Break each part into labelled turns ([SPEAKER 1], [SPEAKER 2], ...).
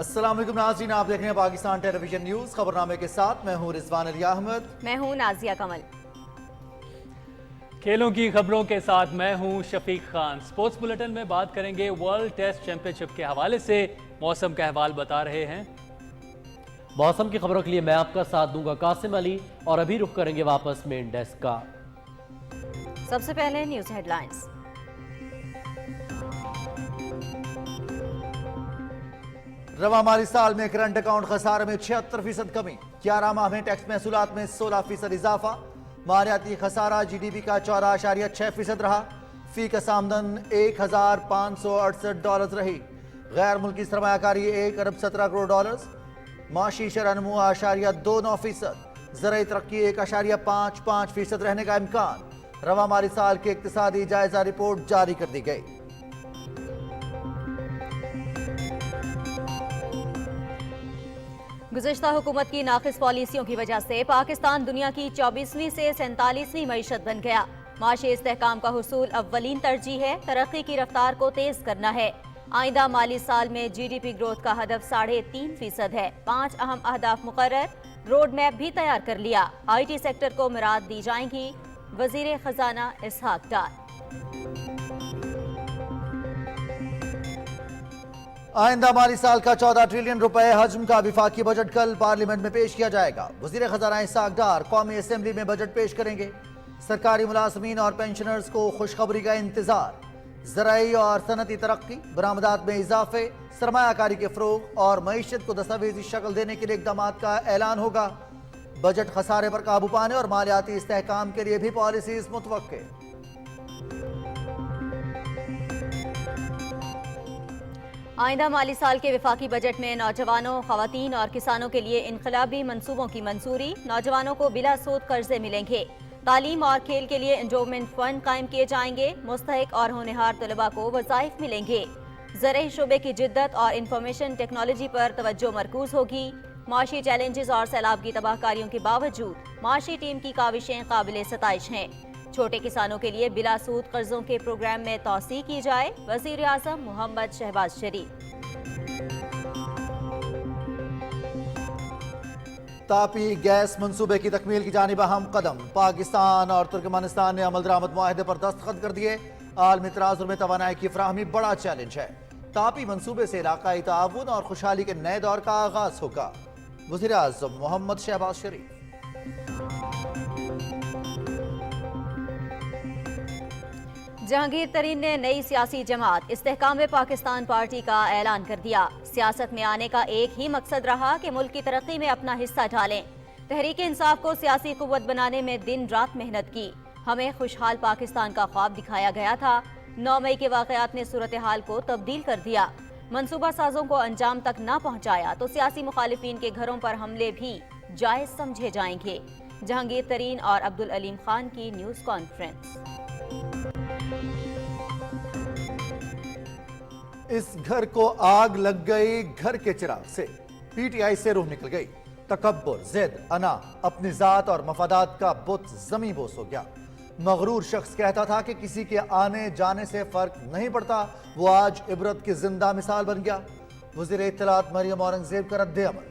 [SPEAKER 1] अस्सलाम वालेकुम नाज़रीन, आप देख रहे हैं पाकिस्तान टेलीविजन न्यूज़। खबरनामे के साथ मैं हूं रिजवान अली अहमद।
[SPEAKER 2] मैं हूं नाजिया कमल।
[SPEAKER 3] खेलों की खबरों के साथ मैं हूं शफीक खान। स्पोर्ट्स बुलेटिन में बात करेंगे वर्ल्ड टेस्ट चैंपियनशिप के हवाले से। मौसम का अहवाल बता रहे हैं।
[SPEAKER 4] मौसम की खबरों के लिए मैं आपका साथ दूंगा कासिम अली, और अभी रुख करेंगे वापस मेन डेस्क का।
[SPEAKER 2] सबसे पहले न्यूज़ हेडलाइंस।
[SPEAKER 1] रवा माली साल में करंट अकाउंट खसारे में 76% कमी, 11 माह में टैक्स महसूलात में 16% इजाफा। मालियाती खसारा GDP का 14.6% रहा। फी का आमदन $1,568 रही। गैर मुल्की सरमायाकारी $1 अरब 17 करोड़ डॉलर्स। माशी शरह नमू 8.29%। ज़राई तरक्की 1.55% रहने का इम्कान। रवा माली साल की इक्तिसादी जायजा रिपोर्ट जारी कर दी गई।
[SPEAKER 2] गुज़श्ता हुकूमत की नाक़िस पॉलिसियों की वजह से पाकिस्तान दुनिया की 24वीं से 47वीं मईशत बन गया। माशी इस्तेहकाम का हुसूल अव्वलीन तरजीह है। तरक्की की रफ्तार को तेज करना है। आइंदा माली साल में GDP ग्रोथ का हदफ 3.5% है। 5 अहम अहदाफ मुकर्रर, रोड मैप भी तैयार कर लिया। IT सेक्टर को मिराद दी जाएंगी। वजीर खजाना इसहाक डार।
[SPEAKER 1] आइंदा माली साल का 14 ट्रिलियन रुपए हजम का विफाकी बजट कल पार्लियामेंट में पेश किया जाएगा। वजीर खजाना इसहाक डार कौमी असेंबली में बजट पेश करेंगे। सरकारी मुलाजमीन और पेंशनर्स को खुशखबरी का इंतजार। ज़राई और सनती तरक्की, बरामदात में इजाफे, सरमायाकारी के फ़रोग और मईशत को दस्तावेजी शक्ल देने के लिए इक़दामात का ऐलान होगा। बजट खसारे पर काबू पाने और मालियाती इस्तेहकाम के लिए भी पॉलिसीज मुतवक्के।
[SPEAKER 2] आइंदा माली साल के विफाकी बजट में नौजवानों, खवातीन और किसानों के लिए इनकलाबी मंसूबों की मंजूरी। नौजवानों को बिला सूद कर्जे मिलेंगे। तालीम और खेल के लिए एंडोमेंट फंड कायम किए जाएंगे। मुस्तहिक और होनहार तलबा को वज़ाइफ मिलेंगे। ज़राई शोबे की जिद्दत और इंफॉर्मेशन टेक्नोलॉजी पर तवज्जो मरकूज होगी। माशी चैलेंजेस और सैलाब की तबाहकारियों के बावजूद माशी टीम की काविशें काबिल सताइश हैं। छोटे किसानों के लिए बिला सूद कर्जों के प्रोग्राम में तौसी की जाए। वज़ीर आज़म मोहम्मद शहबाज शरीफ।
[SPEAKER 1] तापी गैस मंसूबे की तकमील की जानिब अहम कदम। पाकिस्तान और तुर्कमेनिस्तान ने अमल दरामद मुआहदे पर दस्तखत कर दिए। आलमी तनाज़ुर में तवानाई की फराहमी बड़ा चैलेंज है। तापी मंसूबे से इलाकाई ताउन और खुशहाली के नए दौर का आगाज होगा। वज़ीर आज़म मोहम्मद शहबाज शरीफ।
[SPEAKER 2] जहांगीर तरीन ने नई सियासी जमात इस्तेहकाम पाकिस्तान पार्टी का ऐलान कर दिया। सियासत में आने का एक ही मकसद रहा कि मुल्क की तरक्की में अपना हिस्सा डालें। तहरीक इंसाफ को सियासी कुव्वत बनाने में दिन रात मेहनत की। हमें खुशहाल पाकिस्तान का ख्वाब दिखाया गया था। 9 मई के वाक़यात ने सूरत हाल को तब्दील कर दिया। मनसूबा साजों को अंजाम तक न पहुँचाया तो सियासी मुखालिफिन के घरों पर हमले भी जायज़ समझे जाएंगे। जहांगीर तरीन और अब्दुल अलीम खान की न्यूज़ कॉन्फ्रेंस।
[SPEAKER 1] इस घर को आग लग गई घर के चिराग से। PTI से रूह निकल गई। तकब्बुर, ज़िद, अना, अपनी जात और मफादात का बुत ज़मीं बोस हो गया। मगरूर शख्स कहता था कि किसी के आने जाने से फर्क नहीं पड़ता, वो आज इबरत की जिंदा मिसाल बन गया। वज़ीर इत्तलात मरियम औरंगज़ेब का रद्द अमल।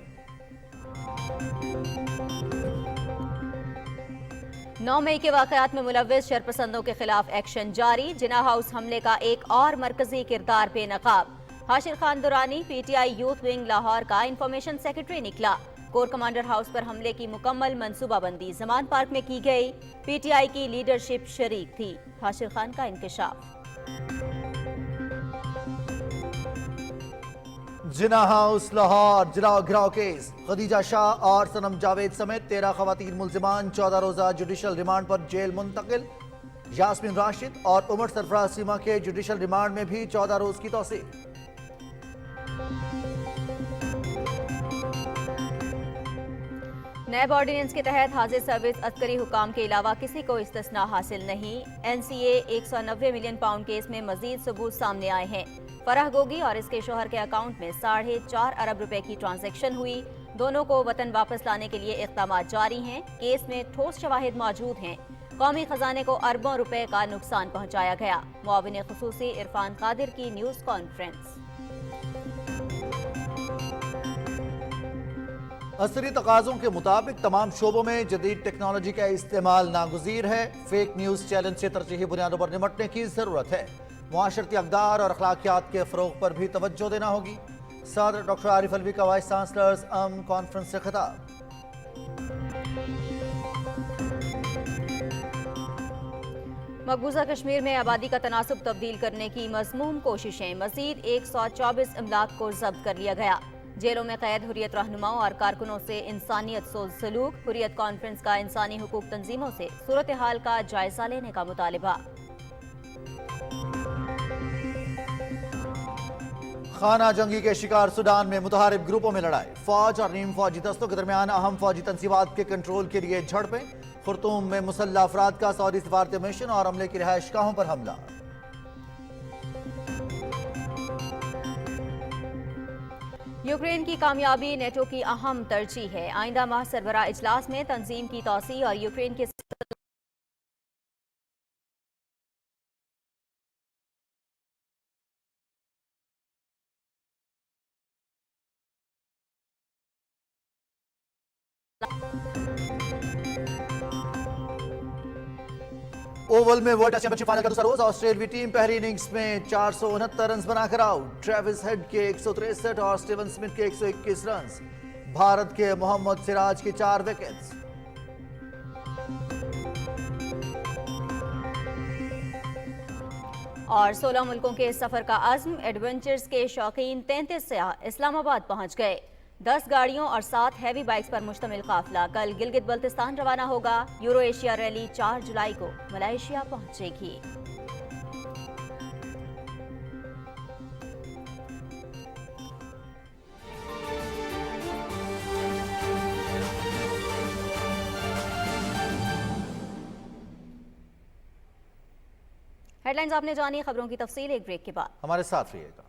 [SPEAKER 2] 9 मई के वाक़यात में मुलव्विस शरपसंदों के खिलाफ एक्शन जारी। जिना हाउस हमले का एक और मरकजी किरदार बेनकाब। Hashir Khan Durrani PTI youth wing Lahore का इंफॉर्मेशन सेक्रेटरी निकला। कोर कमांडर हाउस पर हमले की मुकम्मल मंसूबाबंदी जमान पार्क में की गई। PTI की लीडरशिप शरीक थी। हाशिर खान का इंकशाफ।
[SPEAKER 1] जिना हाउस लाहौर गिराव केस। खदीजा शाह और सनम जावेद समेत 13 खवातीन मुल्जिमान 14 रोजा जुडिशल रिमांड पर जेल मुंतकिल। यास्मीन राशिद और उमर सरफराज सीमा के जुडिशल रिमांड में भी 14 रोज की तौसीह।
[SPEAKER 2] नैब ऑर्डिनेंस के तहत हाजिर सर्विस अस्करी हुकाम के अलावा किसी को इस्तिस्ना हासिल नहीं। NCA 190 मिलियन पाउंड केस में मजीद सबूत सामने आए हैं। फराह गोगी और इसके शोहर के अकाउंट में 4.5 अरब रुपए की ट्रांजैक्शन हुई। दोनों को वतन वापस लाने के लिए इक़दामात जारी हैं। केस में ठोस शवाहिद मौजूद हैं। कौमी खजाने को अरबों रुपए का नुकसान पहुंचाया गया। मुआविन खुसूसी इरफान कादिर की न्यूज़ कॉन्फ्रेंस।
[SPEAKER 1] عصری تقاضوں کے مطابق تمام شعبوں میں جدید ٹیکنالوجی کا استعمال ناگزیر ہے. فیک نیوز چیلنج سے ترجیحی بنیادوں پر نمٹنے کی ضرورت ہے. معاشرتی اقدار اور اخلاقیات کے فروغ پر بھی توجہ دینا ہوگی. صدر ڈاکٹر عارف الوی کا وائس چانسلرز کانفرنس سے خطاب.
[SPEAKER 2] مقبوضہ کشمیر میں آبادی کا تناسب تبدیل کرنے کی مذموم کوششیں. مزید 124 املاک کو ضبط کر لیا گیا. جیلوں میں قید حریت رہنماؤں اور کارکنوں سے انسانیت سوز سلوک. حریت کانفرنس کا انسانی حقوق تنظیموں سے صورتحال کا جائزہ لینے کا مطالبہ.
[SPEAKER 1] خانہ جنگی کے شکار سوڈان میں متحارب گروپوں میں لڑائی. فوج اور نیم فوجی دستوں کے درمیان اہم فوجی تنصیبات کے کنٹرول کے لیے جھڑپیں. خرطوم میں مسلح افراد کا سعودی سفارتی مشن اور عملے کی رہائش گاہوں پر حملہ.
[SPEAKER 2] یوکرین کی کامیابی نیٹو کی اہم ترجیح ہے. آئندہ ماہ سربراہ اجلاس میں تنظیم کی توسیع اور یوکرین کے
[SPEAKER 1] اوول میں ورلڈ ٹیسٹ چیمپئن شپ فائنل کا دوسرا روز. آسٹریلوی ٹیم پہلی اننگز میں 469 رنز بنا کر آؤٹ. ٹریوس ہیڈ کے 163 اور سٹیون سمتھ کے 121 رنز. بھارت کے محمد سراج کی 4 وکٹس.
[SPEAKER 2] اور 16 ملکوں کے سفر کا عزم. ایڈونچرز کے شوقین 33 سیاح اسلام آباد پہنچ گئے. 10 گاڑیوں اور 7 ہیوی بائکس پر مشتمل قافلہ کل گلگت بلتستان روانہ ہوگا. یورو ایشیا ریلی 4 جولائی کو ملائیشیا پہنچے گی. ہیڈ لائنز آپ نے جانی. خبروں کی تفصیل ایک بریک کے بعد.
[SPEAKER 1] ہمارے ساتھ رہیے گا.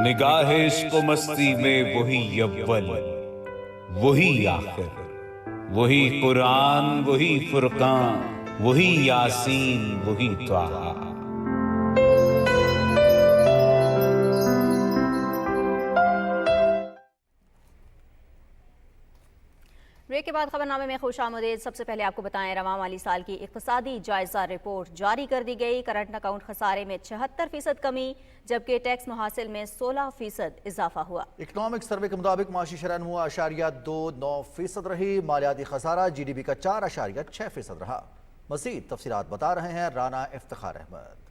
[SPEAKER 5] نگاہ عشق و مستی میں وہی اول وہی آخر، وہی قرآن وہی فرقان وہی یاسین وہی طٰہٰ.
[SPEAKER 2] بریک کے بعد خبر نامے میں خوش آمدید. سب سے پہلے آپ کو بتائیں رواں مالی سال کی اقتصادی جائزہ رپورٹ جاری کر دی گئی. کرنٹ اکاؤنٹ خسارے میں 76% کمی جبکہ ٹیکس محاصل میں 16% اضافہ ہوا.
[SPEAKER 1] اکنامک سروے کے مطابق معاشی شرح نمو 0.29% رہی. مالیاتی خسارہ جی ڈی پی کا 4.6% رہا. مزید تفصیلات بتا رہے ہیں رانا افتخار احمد.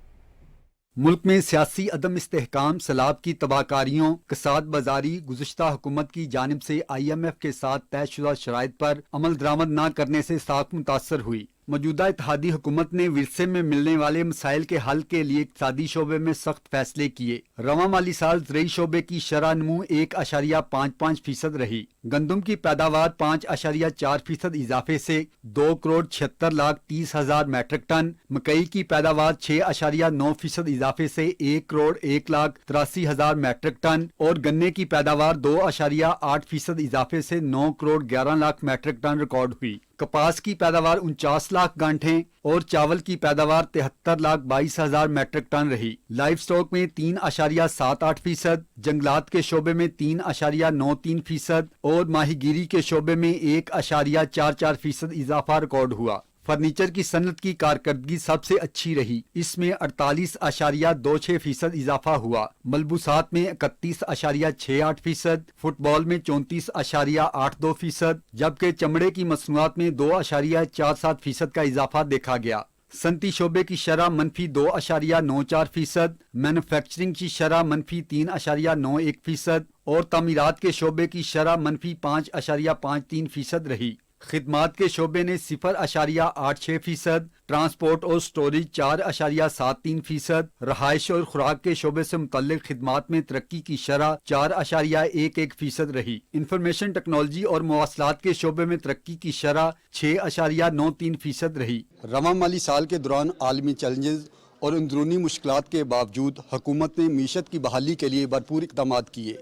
[SPEAKER 6] ملک میں سیاسی عدم استحکام، سیلاب کی تباہ کاریوں، کساد بازاری گزشتہ حکومت کی جانب سے آئی ایم ایف کے ساتھ طے شدہ شرائط پر عمل درآمد نہ کرنے سے سخت متاثر ہوئی. موجودہ اتحادی حکومت نے ورثے میں ملنے والے مسائل کے حل کے لیے اقتصادی شعبے میں سخت فیصلے کیے. رواں مالی سال زرعی شعبے کی شرح نمو 1.55% رہی. گندم کی پیداوار 5.4% اضافے سے 2,76,30,000 میٹرک ٹن، مکئی کی پیداوار 6.9% اضافے سے 1,01,83,000 میٹرک ٹن اور گنے کی پیداوار 2.8% اضافے سے 9,11,00,000 میٹرک ٹن ریکارڈ ہوئی. کپاس کی پیداوار 49 لاکھ گانٹھیں اور چاول کی پیداوار 73,22,000 میٹرک ٹن رہی. لائف سٹاک میں 3.78%، جنگلات کے شعبے میں 3.93% اور ماہی گیری کے شعبے میں 1.44% اضافہ ریکارڈ ہوا. فرنیچر کی صنعت کی کارکردگی سب سے اچھی رہی. اس میں 48.26% اضافہ ہوا. ملبوسات میں 31.68%، فٹ بال میں 34.82%، جبکہ چمڑے کی مصنوعات میں 2.47% کا اضافہ دیکھا گیا. صنعتی شعبے کی شرح منفی 2.94%، مینوفیکچرنگ کی شرح منفی 3.91% اور تعمیرات کے شعبے کی شرح منفی 5.53% رہی. خدمات کے شعبے نے 0.86%، ٹرانسپورٹ اور سٹوریج 4.73%، رہائش اور خوراک کے شعبے سے متعلق خدمات میں ترقی کی شرح 4.11% رہی. انفارمیشن ٹیکنالوجی اور مواصلات کے شعبے میں ترقی کی شرح 6.93% رہی.
[SPEAKER 7] رواں مالی سال کے دوران عالمی چیلنجز
[SPEAKER 6] اور اندرونی مشکلات کے باوجود حکومت نے معیشت کی بحالی کے لیے بھرپور اقدامات کیے۔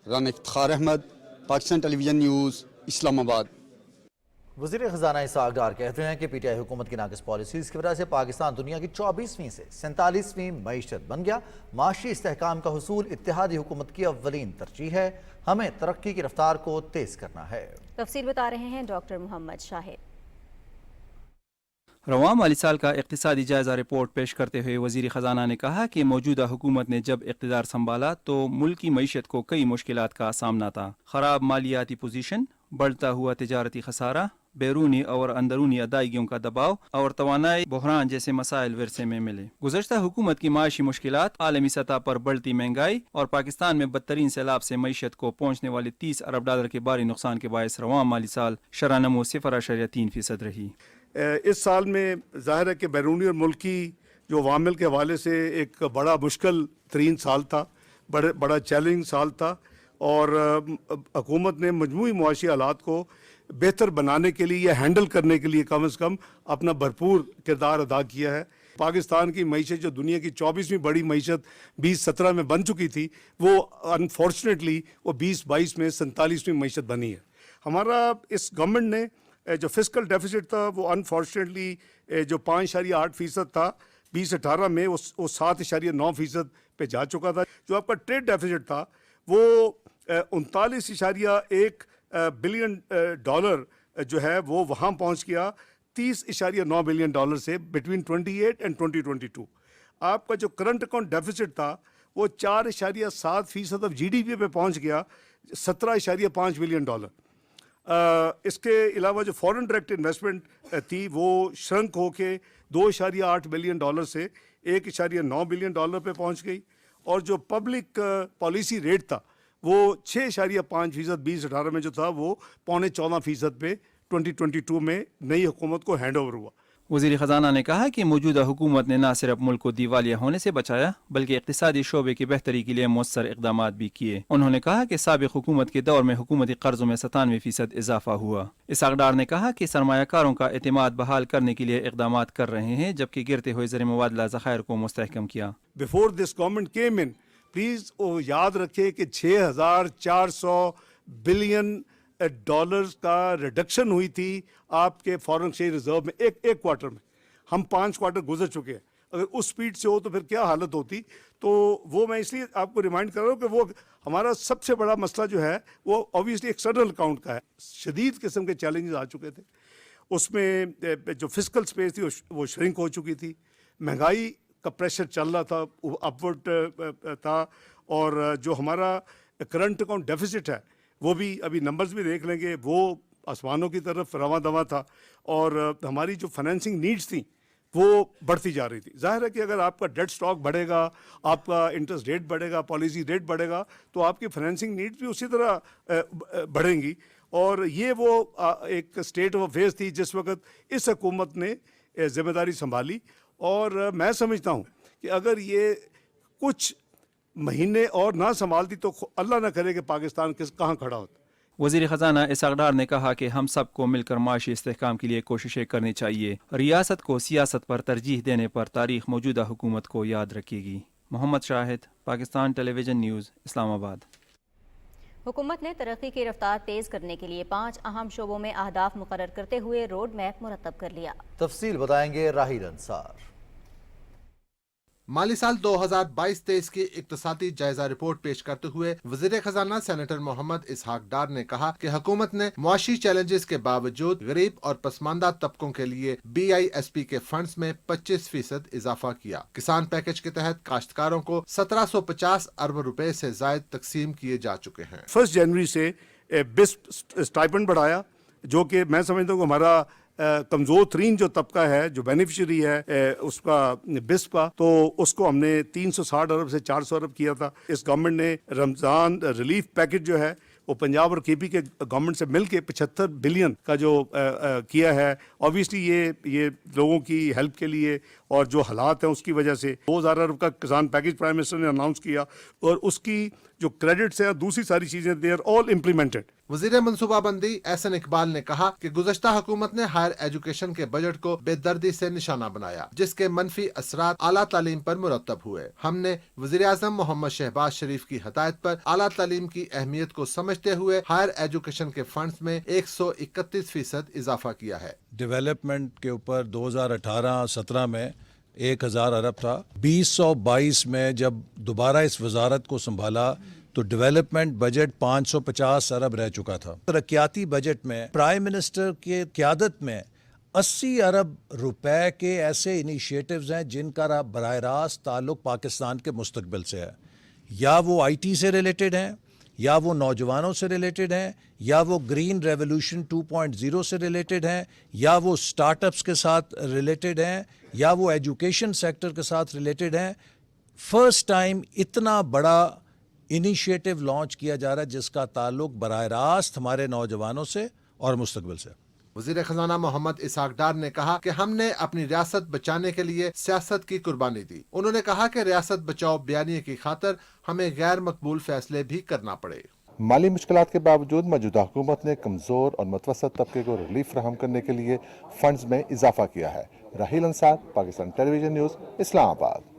[SPEAKER 6] رانا افتخار احمد، پاکستان ٹیلی ویژن نیوز، اسلام آباد۔
[SPEAKER 1] وزیر خزانہ اسحاق ڈار کہتے ہیں کہ پی ٹی آئی حکومت کی ناقص پالیسیز کی وجہ سے پاکستان دنیا کی 24ویں سے 47ویں معیشت بن گیا۔ معاشی استحکام کا حصول اتحادی حکومت کی اولین ترجیح ہے، ہمیں ترقی کی رفتار کو تیز کرنا ہے۔
[SPEAKER 2] تفصیل بتا رہے ہیں ڈاکٹر محمد شاہد۔
[SPEAKER 7] رواں مالی سال کا اقتصادی جائزہ رپورٹ پیش کرتے ہوئے وزیر خزانہ نے کہا کہ موجودہ حکومت نے جب اقتدار سنبھالا تو ملک کی معیشت کو کئی مشکلات کا سامنا تھا۔ خراب مالیاتی پوزیشن، بڑھتا ہوا تجارتی خسارہ، بیرونی اور اندرونی ادائیگیوں کا دباؤ اور توانائی بحران جیسے مسائل ورثے میں ملے۔ گزشتہ حکومت کی معاشی مشکلات، عالمی سطح پر بڑھتی مہنگائی اور پاکستان میں بدترین سیلاب سے معیشت کو پہنچنے والے $30 ارب کے بھاری نقصان کے باعث رواں مالی سال شرح نمو 0.3% رہی۔
[SPEAKER 8] اس سال میں ظاہر ہے کہ بیرونی اور ملکی جو عوامل کے حوالے سے ایک بڑا مشکل ترین سال تھا، بڑا چیلنج سال تھا، اور حکومت نے مجموعی معاشی حالات کو بہتر بنانے کے لیے یا ہینڈل کرنے کے لیے کم از کم اپنا بھرپور کردار ادا کیا ہے۔ پاکستان کی معیشت جو دنیا کی 24ویں بڑی معیشت 2017 میں بن چکی تھی، وہ انفارچونیٹلی وہ 2022 میں 47ویں معیشت بنی ہے۔ ہمارا اس گورنمنٹ نے جو فسکل ڈیفیسٹ تھا وہ انفارچونیٹلی جو 5.8% تھا 2018 میں وہ 7.9% پہ جا چکا تھا۔ جو آپ کا ٹریڈ ڈیفیسٹ تھا وہ 39.1 بلین ڈالر جو ہے وہ وہاں پہنچ گیا 30.9 بلین ڈالر سے بٹوین 28 اینڈ 2022۔ آپ کا جو کرنٹ اکاؤنٹ ڈیفیسٹ تھا وہ 4.7% آف جی ڈی پی پہ پہنچ گیا 17.5 بلین ڈالر۔ اس کے علاوہ جو فورن ڈائریکٹ انویسٹمنٹ تھی وہ شرنک ہو کے 2.8 بلین ڈالر سے 1.9 بلین ڈالر پہ پہنچ گئی، اور جو پبلک پالیسی ریٹ تھا وہ 6.5% 2018 میں جو تھا وہ 14.25% پہ 2022 میں نئی حکومت کو ہینڈ اوور ہوا۔
[SPEAKER 7] وزیر خزانہ نے کہا کہ موجودہ حکومت نے نہ صرف ملک کو دیوالیہ ہونے سے بچایا بلکہ اقتصادی شعبے کی بہتری کے لیے مؤثر اقدامات بھی کیے۔ انہوں نے کہا کہ سابق حکومت کے دور میں حکومتی قرضوں میں 97% اضافہ ہوا۔ اسحاق ڈار نے کہا کہ سرمایہ کاروں کا اعتماد بحال کرنے کے لیے اقدامات کر رہے ہیں، جبکہ گرتے ہوئے زر مبادلہ ذخائر کو مستحکم کیا۔
[SPEAKER 8] Before this government came in, please یاد رکھے کہ 6,400 بلین ڈالرز کا ریڈکشن ہوئی تھی آپ کے فارن ایکسچینج ریزرو میں ایک کوارٹر میں۔ ہم 5 کوارٹر گزر چکے ہیں، اگر اس سپیڈ سے ہو تو پھر کیا حالت ہوتی۔ تو وہ میں اس لیے آپ کو ریمائنڈ کر رہا ہوں کہ وہ ہمارا سب سے بڑا مسئلہ جو ہے وہ اوبیسلی ایکسٹرنل اکاؤنٹ کا ہے۔ شدید قسم کے چیلنجز آ چکے تھے، اس میں جو فسکل سپیس تھی وہ شرنک ہو چکی تھی، مہنگائی کا پریشر چل رہا تھا، اپورڈ تھا، اور جو ہمارا کرنٹ اکاؤنٹ ڈیفیسٹ ہے وہ بھی ابھی نمبرز بھی دیکھ لیں گے، وہ آسمانوں کی طرف رواں دواں تھا، اور ہماری جو فائنینسنگ نیڈز تھیں وہ بڑھتی جا رہی تھی۔ ظاہر ہے کہ اگر آپ کا ڈیٹ سٹاک بڑھے گا، آپ کا انٹرسٹ ریٹ بڑھے گا، پالیسی ریٹ بڑھے گا، تو آپ کی فائنینسنگ نیڈز بھی اسی طرح بڑھیں گی، اور یہ وہ ایک اسٹیٹ آف افیئرس تھی جس وقت اس حکومت نے ذمہ داری سنبھالی۔ اور میں سمجھتا ہوں کہ اگر یہ کچھ مہینے اور نہ سنبھالتی تو اللہ نہ کرے کہ پاکستان کہاں کھڑا ہوتا۔
[SPEAKER 7] وزیر خزانہ اسحاق ڈار نے کہا کہ ہم سب کو مل کر معاشی استحکام کے لیے کوششیں کرنی چاہیے۔ ریاست کو سیاست پر ترجیح دینے پر تاریخ موجودہ حکومت کو یاد رکھے گی۔ محمد شاہد، پاکستان ٹیلی ویژن نیوز، اسلام آباد۔
[SPEAKER 2] حکومت نے ترقی کی رفتار تیز کرنے کے لیے 5 اہم شعبوں میں اہداف مقرر کرتے ہوئے روڈ میپ مرتب کر لیا۔
[SPEAKER 1] تفصیل بتائیں گے راہیل انصار۔
[SPEAKER 9] مالی سال 2022-23 کی اقتصادی جائزہ رپورٹ پیش کرتے ہوئے وزیر خزانہ سینیٹر محمد اسحاق ڈار نے کہا کہ حکومت نے معاشی چیلنجز کے باوجود غریب اور پسماندہ طبقوں کے لیے BISP کے فنڈز میں 25% اضافہ کیا۔ کسان پیکج کے تحت کاشتکاروں کو 1750 ارب روپے سے زائد تقسیم کیے جا چکے ہیں۔
[SPEAKER 8] 1 جنوری سے بسپ اسٹائپنڈ بڑھایا، جو کہ میں سمجھتا ہوں کہ ہمارا کمزور ترین جو طبقہ ہے، جو بینیفیشری ہے اس کا بسپ کا، تو اس کو ہم نے 360 ارب سے 400 ارب کیا تھا۔ اس گورنمنٹ نے رمضان ریلیف پیکج جو ہے وہ پنجاب اور KP کے گورنمنٹ سے مل کے 75 بلین کا جو کیا ہے۔ اوبیسلی یہ لوگوں کی ہیلپ کے لیے اور جو حالات ہیں اس کی وجہ سے 2000 ارب کا کسان پیکج پرائم منسٹر نے اناؤنس کیا، اور اس کی جو کریڈٹس ہیں دوسری ساری چیزیں دے آر آل امپلیمنٹڈ۔
[SPEAKER 9] वज़ीर मनसूबाबंदी एहसन इकबाल ने कहा कि गुज़श्ता हुकूमत ने हायर एजुकेशन के बजट को बेदर्दी से निशाना बनाया, जिसके मनफी असरात आला तालीम पर मुरतब हुए। हमने वज़ीर आज़म मोहम्मद शहबाज शरीफ की हदायत पर आला तालीम की अहमियत को समझते हुए हायर एजुकेशन के फंड्स में 131% इजाफा किया है।
[SPEAKER 10] डेवलपमेंट के ऊपर 2018-17 में 1000 अरब था। 2022 में जब दोबारा इस वजारत को संभाला तो डेवलपमेंट बजट 550 अरब रह चुका था। तरक्याती बजट में प्राइम मिनिस्टर के क़यादत में 80 अरब रुपए के ऐसे इनिशिएटिव्स हैं जिनका बराह रास्त ताल्लुक पाकिस्तान के मुस्तकबिल से है, या वो IT से रिलेटेड हैं, या वो नौजवानों से रिलेटेड हैं, या वो ग्रीन रेवोल्यूशन 2.0 से रिलेटेड हैं, या वो स्टार्टअप्स के साथ रिलेटेड हैं, या वो एजुकेशन सेक्टर के साथ रिलेटेड हैं। फर्स्ट टाइम इतना बड़ा इनिशिएटिव लॉन्च किया जा रहा है जिसका ताल्लुक बराह रास्त हमारे नौजवानों से और मुस्तकबिल से।
[SPEAKER 9] वज़ीर खजाना मोहम्मद इसहाक डार ने कहा कि हमने अपनी रियासत बचाने के लिए सियासत की कुर्बानी दी। उन्होंने कहा कि रियासत बचाओ बयानिए की खातर हमें गैर मकबूल फैसले भी करना पड़े।
[SPEAKER 11] माली मुश्किलात के बावजूद मौजूदा हुकूमत ने कमज़ोर और मुतवस्सित तबके को रिलीफ फराहम करने के लिए फंड्स में इजाफा किया है। Rahil Ansar, Pakistan television news, Islamabad.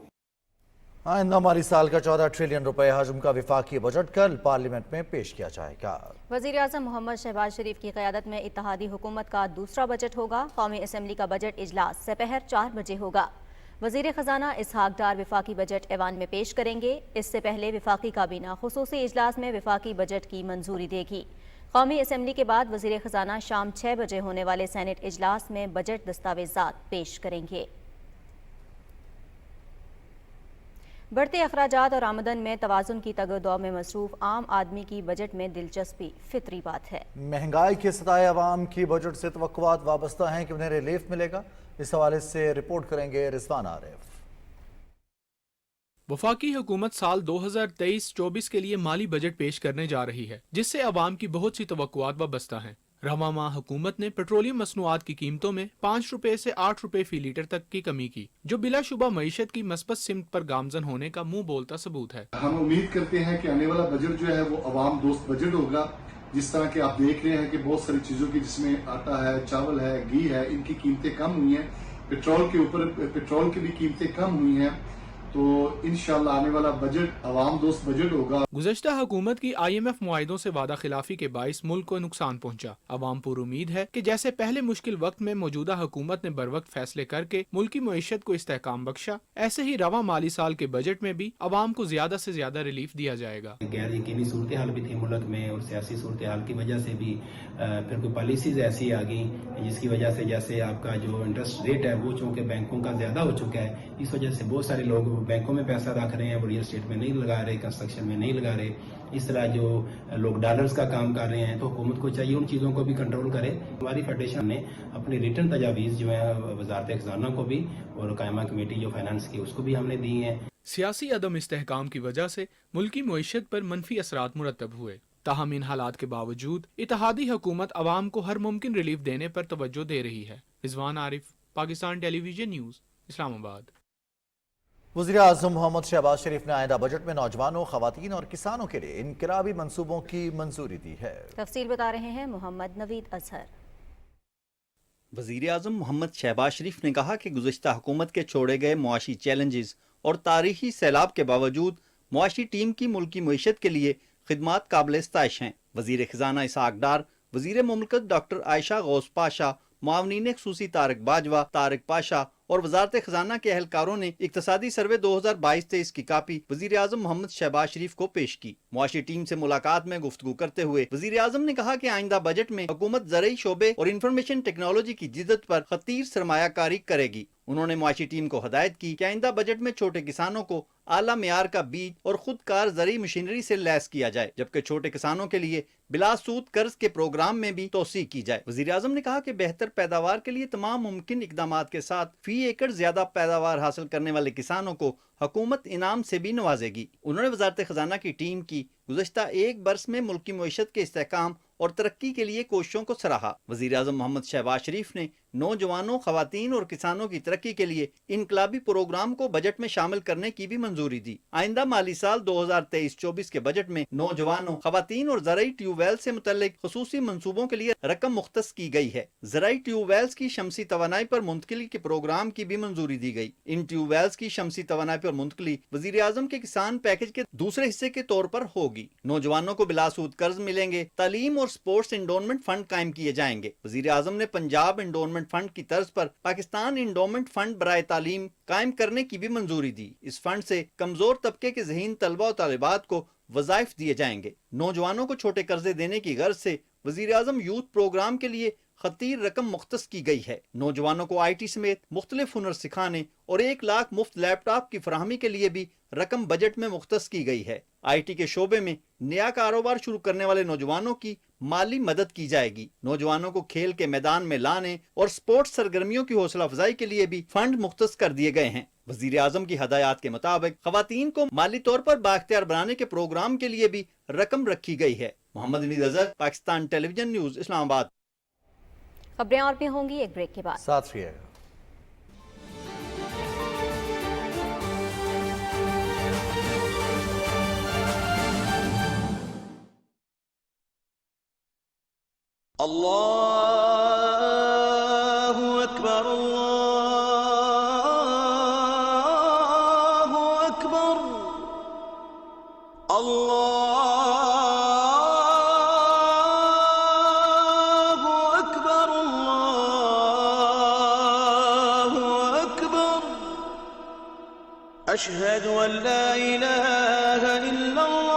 [SPEAKER 1] आइंदा माली साल का 14 ट्रिलियन रुपए हजम का वफाकी बजट कल पार्लियामेंट में पेश किया जाएगा।
[SPEAKER 2] वज़ीर आज़म मोहम्मद शहबाज शरीफ की क़यादत में इत्तेहादी हुकूमत का दूसरा बजट होगा। कौमी असम्बली का बजट इजलास दोपहर 4 बजे होगा। वज़ीर ख़जाना इसहाक डार वफाकी बजट ऐवान में पेश करेंगे। इससे पहले वफाकी काबीना खुसूसी इजलास में वफाकी बजट की मंजूरी देगी। कौमी असम्बली के बाद वज़ीर ख़जाना शाम 6 बजे होने वाले सेनेट इजलास में बजट दस्तावेज़ात पेश करेंगे। बढ़ते अखराजात और आमदन में तवाज़ुन की तगदौ में मसरूफ़ आम आदमी की बजट में दिलचस्पी फितरी बात है।
[SPEAKER 1] महंगाई के सताए अवाम की बजट से तवक्कुआत वाबस्ता हैं कि उन्हें रिलीफ मिलेगा। इस हवाले से रिपोर्ट करेंगे रिजवान आरिफ।
[SPEAKER 12] वफाकी हुकूमत साल 2023-24 के लिए माली बजट पेश करने जा रही है, जिससे अवाम की बहुत सी तवक्कुआत वाबस्ता हैं। रवा माह हुकूमत ने पेट्रोलियम मसनूआत की कीमतों में 5 रुपए से 8 रुपए फी लीटर तक की कमी की, जो बिलाशुबा मईशत की मस्बत सिमत पर गामजन होने का मुंह बोलता सबूत है।
[SPEAKER 13] हम उम्मीद करते हैं कि आने वाला बजट जो है वो अवाम दोस्त बजट होगा। जिस तरह के आप देख रहे हैं कि बहुत सारी चीजों की, जिसमें आटा है, चावल है, घी है, इनकी कीमतें कम हुई हैं। पेट्रोल की भी कीमतें कम हुई हैं। तो इंशाल्लाह आने वाला बजट अवाम दोस्त बजट होगा।
[SPEAKER 12] गुज़श्ता हुकूमत की IMF मुआहिदों से वादा खिलाफी के बाइस मुल्क को नुकसान पहुंचा। अवाम पर उम्मीद है कि जैसे पहले मुश्किल वक्त में मौजूदा हुकूमत ने बर वक्त फैसले करके मुल्की मईशत को इस्तेहकाम बख्शा, ऐसे ही रवा माली साल के बजट में भी अवाम को ज्यादा से ज्यादा रिलीफ दिया जाएगा।
[SPEAKER 14] गैर यकीनी सूरत हाल भी थी मुल्क में, और सियासी सूरत हाल की वजह से भी फिर कोई पॉलिसीज ऐसी आ गई जिसकी वजह से जैसे आपका जो इंटरेस्ट रेट है वो चूँकि बैंकों का ज्यादा हो चुका है, इस वजह से बहुत सारे लोग बैंकों में पैसा रख रहे हैं, वो रियल एस्टेट में नहीं लगा रहे, कंस्ट्रक्शन में नहीं लगा रहे। इस तरह जो लोग डॉलर्स का काम कर रहे हैं, तो हुकूमत को चाहिए उन चीज़ों को भी कंट्रोल करे। हमारी फेडरेशन ने अपनी रिटर्न तजावीज़ जो है वजारत खजाना को भी और कायमा कमेटी जो फाइनेंस की उसको भी हमने दी हैं।
[SPEAKER 12] सियासी अदम इस्तेहकाम की वजह से मुल्की मईशत पर मनफी असरात मुरतब हुए। ताहम इन हालात के बावजूद इत्तेहादी हुकूमत अवाम को हर मुमकिन रिलीफ देने पर तवज्जो दे रही है। Rizwan Arif, Pakistan television news, Islamabad.
[SPEAKER 1] वज़ीर आज़म मोहम्मद शहबाज शरीफ ने आइंदा बजट में नौजवानों, खवातीन और किसानों के लिए इनकलाबी मंसूबों की मंजूरी दी है।
[SPEAKER 2] तफसील बता रहे हैं मोहम्मद नवीद अजहर।
[SPEAKER 15] वज़ीर आज़म मोहम्मद शहबाज शरीफ ने कहा कि गुज़श्ता हुकूमत के छोड़े गए मुआशी चैलेंजेस और तारीखी सैलाब के बावजूद मुआशी टीम की मुल्की मईशत के लिए खिदमात काबिल इस्ताइश हैं। वज़ीर ख़जाना इसहाक डार, वज़ीर मुमलकत डॉक्टर आयशा गौस पाशा, मुआवनीन खुसूसी तारिक बाजवा, तारिक पाशा और वजारत खजाना के अहलकारों ने इक्तसादी सर्वे 2022-23 की कापी वज़ीर आज़म मोहम्मद शहबाज शरीफ को पेश की। मुआशी टीम से मुलाकात में गुफ्तगू करते हुए वज़ीर आज़म ने कहा कि आइंदा बजट में हुकूमत ज़रई शोबे और इंफॉर्मेशन टेक्नोलॉजी की जिद्दत पर खतीर सरमायाकारी करेगी। उन्होंने मुआशी टीम को हदायत की कि आइंदा बजट में छोटे किसानों को आला मियार का बीज और खुदकार ज़रई मशीनरी से लैस किया जाए, जबकि छोटे किसानों के लिए बिला सूद कर्ज के प्रोग्राम में भी तोसी की जाए। वज़ीर आज़म ने कहा कि बेहतर पैदावार के लिए तमाम मुमकिन इक़दामात के साथ फी एकड़ ज्यादा पैदावार हासिल करने वाले किसानों को हुकूमत इनाम से भी नवाजेगी। उन्होंने वजारत खजाना की टीम की गुज़श्ता एक बरस में मुल्की मईशत के इस्तेहकाम और तरक्की के लिए कोशिशों को सराहा। वज़ीर आज़म मोहम्मद शहबाज शरीफ ने نوجوانوں، خواتین اور کسانوں کی ترقی کے لیے انقلابی پروگرام کو بجٹ میں شامل کرنے کی بھی منظوری دی۔ آئندہ مالی سال 2023-24 کے بجٹ میں نوجوانوں، خواتین اور زرعی ٹیوب ویل سے متعلق خصوصی منصوبوں کے لیے رقم مختص کی گئی ہے۔ زرعی ٹیوب ویلز کی شمسی توانائی پر منتقلی کے پروگرام کی بھی منظوری دی گئی۔ ان ٹیوب ویلز کی شمسی توانائی پر منتقلی وزیر اعظم کے کسان پیکج کے دوسرے حصے کے طور پر ہوگی۔ نوجوانوں کو بلا سود قرض ملیں گے۔ تعلیم اور سپورٹس انڈومنٹ فنڈ قائم کیے جائیں گے۔ وزیر اعظم نے پنجاب انڈومنٹ فنڈ کی طرز پر پاکستان انڈومنٹ فنڈ برائے تعلیم قائم کرنے کی بھی منظوری دی۔ اس فنڈ سے کمزور طبقے کے ذہین طلبہ و طالبات کو وظائف دیے جائیں گے۔ نوجوانوں کو چھوٹے قرضے دینے کی غرض سے وزیر اعظم یوتھ پروگرام کے لیے خطیر رقم مختص کی گئی ہے۔ نوجوانوں کو آئی ٹی سمیت مختلف ہنر سکھانے اور 1 لاکھ مفت لیپ ٹاپ کی فراہمی کے لیے بھی رقم بجٹ میں مختص کی گئی ہے۔ آئی ٹی کے شعبے میں نیا کاروبار شروع کرنے والے نوجوانوں کی مالی مدد کی جائے گی۔ نوجوانوں کو کھیل کے میدان میں لانے اور سپورٹس سرگرمیوں کی حوصلہ افزائی کے لیے بھی فنڈ مختص کر دیے گئے ہیں۔ وزیر اعظم کی ہدایات کے مطابق خواتین کو مالی طور پر بااختیار بنانے کے پروگرام کے لیے بھی رقم رکھی گئی ہے۔ محمد انیس اظہر، پاکستان ٹیلی ویژن نیوز، اسلام آباد۔
[SPEAKER 2] خبریں اور بھی ہوں گی ایک بریک کے بعد۔
[SPEAKER 1] ساتھ رہیے گا۔
[SPEAKER 16] اللہ اکبر اللہ اکبر اللہ اکبر اللہ اکبر اشہد ان لا الہ الا اللہ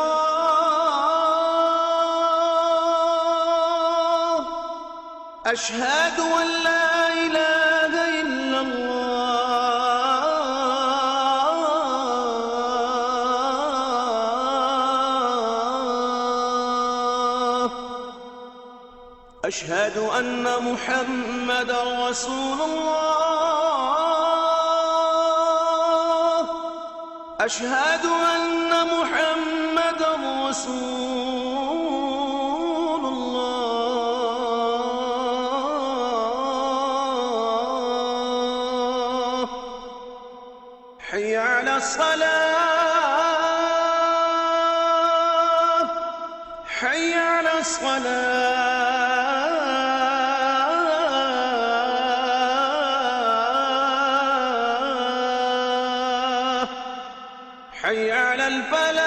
[SPEAKER 16] أشهد أن لا إله إلا الله أشهد أن محمد رسول الله أشهد أن محمد رسول الله حي على الصلاة حي على الصلاة حي على الفلاح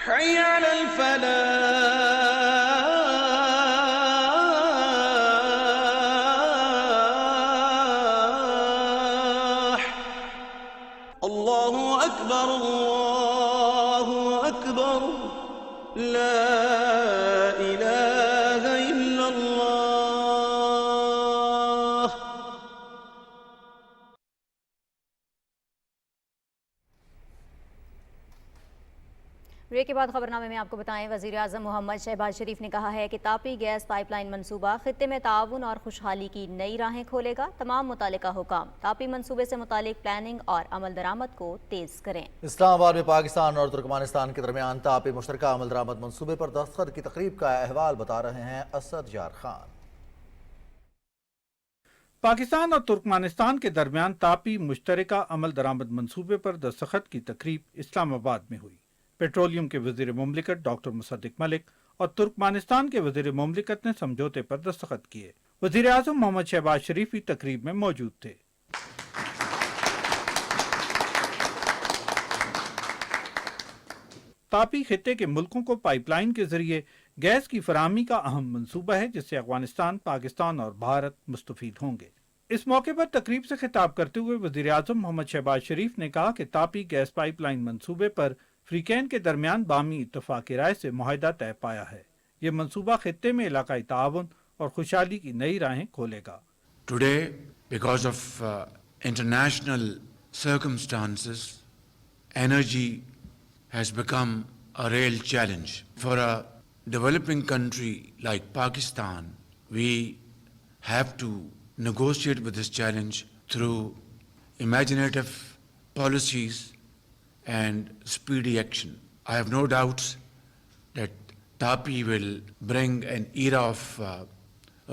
[SPEAKER 16] حي على الفلاح الله أكبر الله أكبر لا إله إلا الله
[SPEAKER 2] بریک کے بعد خبرنامے میں آپ کو بتائیں، وزیر اعظم محمد شہباز شریف نے کہا ہے کہ تاپی گیس پائپ لائن منصوبہ خطے میں تعاون اور خوشحالی کی نئی راہیں کھولے گا۔ تمام متعلقہ حکام تاپی منصوبے سے متعلق پلاننگ اور عمل درآمد کو تیز کریں۔
[SPEAKER 1] اسلام آباد میں پاکستان اور ترکمانستان کے درمیان تاپی مشترکہ عمل درآمد منصوبے پر دستخط کی تقریب کا احوال بتا رہے ہیں اسد یار خان۔
[SPEAKER 17] پاکستان اور ترکمانستان کے درمیان تاپی مشترکہ عمل درآمد منصوبے پر دستخط کی تقریب اسلام آباد میں ہوئی۔ پیٹرولیم کے وزیر مملکت ڈاکٹر مصدق ملک اور ترکمانستان کے وزیر مملکت نے سمجھوتے پر دستخط کیے۔ وزیر اعظم محمد شہباز شریف بھی تقریب میں موجود تھے۔ تاپی خطے کے ملکوں کو پائپ لائن کے ذریعے گیس کی فراہمی کا اہم منصوبہ ہے، جس سے افغانستان، پاکستان اور بھارت مستفید ہوں گے۔ اس موقع پر تقریب سے خطاب کرتے ہوئے وزیر اعظم محمد شہباز شریف نے کہا کہ تاپی گیس پائپ لائن منصوبے پر فریقین کے درمیان باہمی اتفاق رائے سے معاہدہ طے پایا ہے۔ یہ منصوبہ خطے میں علاقائی تعاون اور خوشحالی کی نئی راہیں کھولے گا۔
[SPEAKER 18] Today, because of international circumstances, energy has become a real challenge. For a developing country like Pakistan, we have to negotiate with this challenge through imaginative policies and speedy action. I have no doubts that TAPI will bring an era of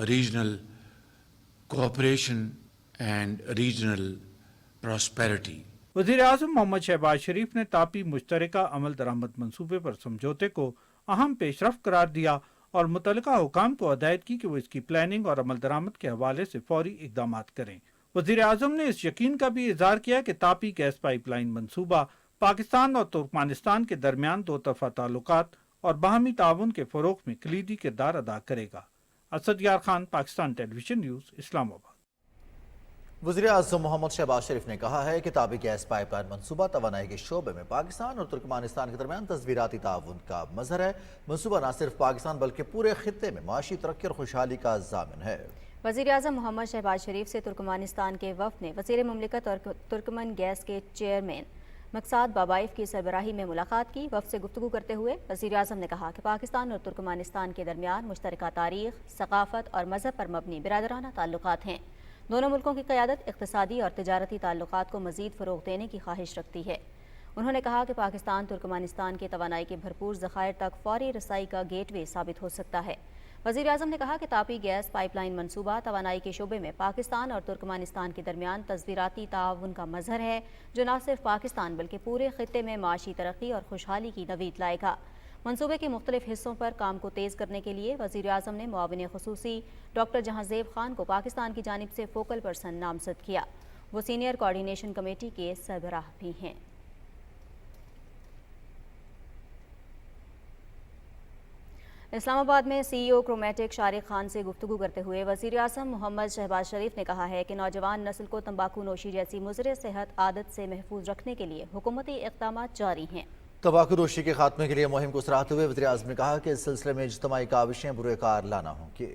[SPEAKER 18] regional cooperation and regional prosperity.
[SPEAKER 17] वज़ीर आज़म मोहम्मद शहबाज शरीफ ने तापी मुश्तरका अमल दरामद मंसूबे पर समझौते को अहम पेशरफ्त करार दिया और मुतल्लिका हुकाम को हदायत की कि वो इसकी प्लानिंग और अमल दरामद के हवाले से फौरी इक़दाम करें। वज़ीर आज़म ने इस यकीन का भी इज़हार किया कि तापी गैस पाइपलाइन मंसूबा पाकिस्तान और तुर्कमानिस्तान के दरमियान दो तरफ़ा ताल्लुकात और बाहमी ताउन के फ़रोग़ में कलीदी किरदार अदा करेगा। असद यार खान, पाकिस्तान टेलीविजन न्यूज़, इस्लामाबाद।
[SPEAKER 1] वज़ीर आज़म मोहम्मद शहबाज शरीफ ने कहा है कि ताबी गैस पाइपलाइन मंसूबा तवानाई के शोबे में पाकिस्तान और तुर्कमानिस्तान के दरमियान तस्वीराती ताउन का मज़हर है। मंसूबा न सिर्फ पाकिस्तान बल्कि पूरे खित्ते में माशी तरक्की और खुशहाली का ज़ामिन है।
[SPEAKER 2] वज़ीर आज़म मोहम्मद शहबाज शरीफ से तुर्कमानिस्तान के वफ़द ने वज़ीर मुमलिकत और तुर्कमन गैस के चेयरमैन मकसाद बाबाइफ की सरबराही में मुलाकात की। वफ़द से गुफ्तगू करते हुए वज़ीर आज़म ने कहा कि पाकिस्तान और तुर्कमानिस्तान के दरमियान मुश्तरका तारीख़, सक़ाफ़त और मज़हब पर मबनी बिरादराना ताल्लुकात हैं। दोनों मुल्कों की क़यादत इक़्तिसादी और तिजारती ताल्लुकात को मज़ीद फ़रोग़ देने की ख्वाहिश रखती है। उन्होंने कहा कि पाकिस्तान तुर्कमानिस्तान के तवानाई के भरपूर ज़खायर तक फ़ौरी रसाई का गेटवे साबित हो सकता है। वज़ीर आज़म ने कहा कि तापी गैस पाइपलाइन मंसूबा तवानाई के शोबे में पाकिस्तान और तुर्कमानिस्तान के दरमियान तस्वीराती ताउन का मज़हर है, जो न सिर्फ पाकिस्तान बल्कि पूरे खित्ते में माशी तरक्की और खुशहाली की नवीद लाएगा। मंसूबे के मुख्तलिफ हिस्सों पर काम को तेज़ करने के लिए वज़ीर आज़म ने मुआविन ख़ुसूसी डॉक्टर जहांज़ेब खान को पाकिस्तान की जानिब से फ़ोकल पर्सन नामज़द किया। वो सीनियर कोऑर्डिनेशन कमेटी के सरबराह भी हैं। इस्लामाबाद में CEO क्रोमैटिक शारिक खान से गुफ्तगू करते हुए वज़ीर आज़म मोहम्मद शहबाज शरीफ ने कहा है कि नौजवान नस्ल को तंबाकू नोशी जैसी मुज़र सेहत आदत से महफूज रखने के लिए हुकूमती इक़दाम जारी हैं।
[SPEAKER 1] तंबाकू नोशी के खात्मे के लिए मुहिम को सराहते हुए वज़ीर आज़म ने कहा कि इस सिलसिले में इज्तिमाई काविशें बुरेकार लाना होंगी।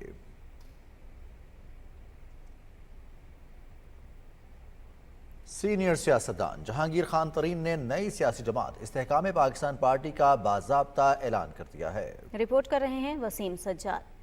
[SPEAKER 1] सीनियर सियासतदान जहांगीर खान तरीन ने नई सियासी जमात इस्तेहकाम पाकिस्तान पार्टी का बाज़ाब्ता ऐलान कर दिया है।
[SPEAKER 2] रिपोर्ट कर रहे हैं वसीम सज्जाद।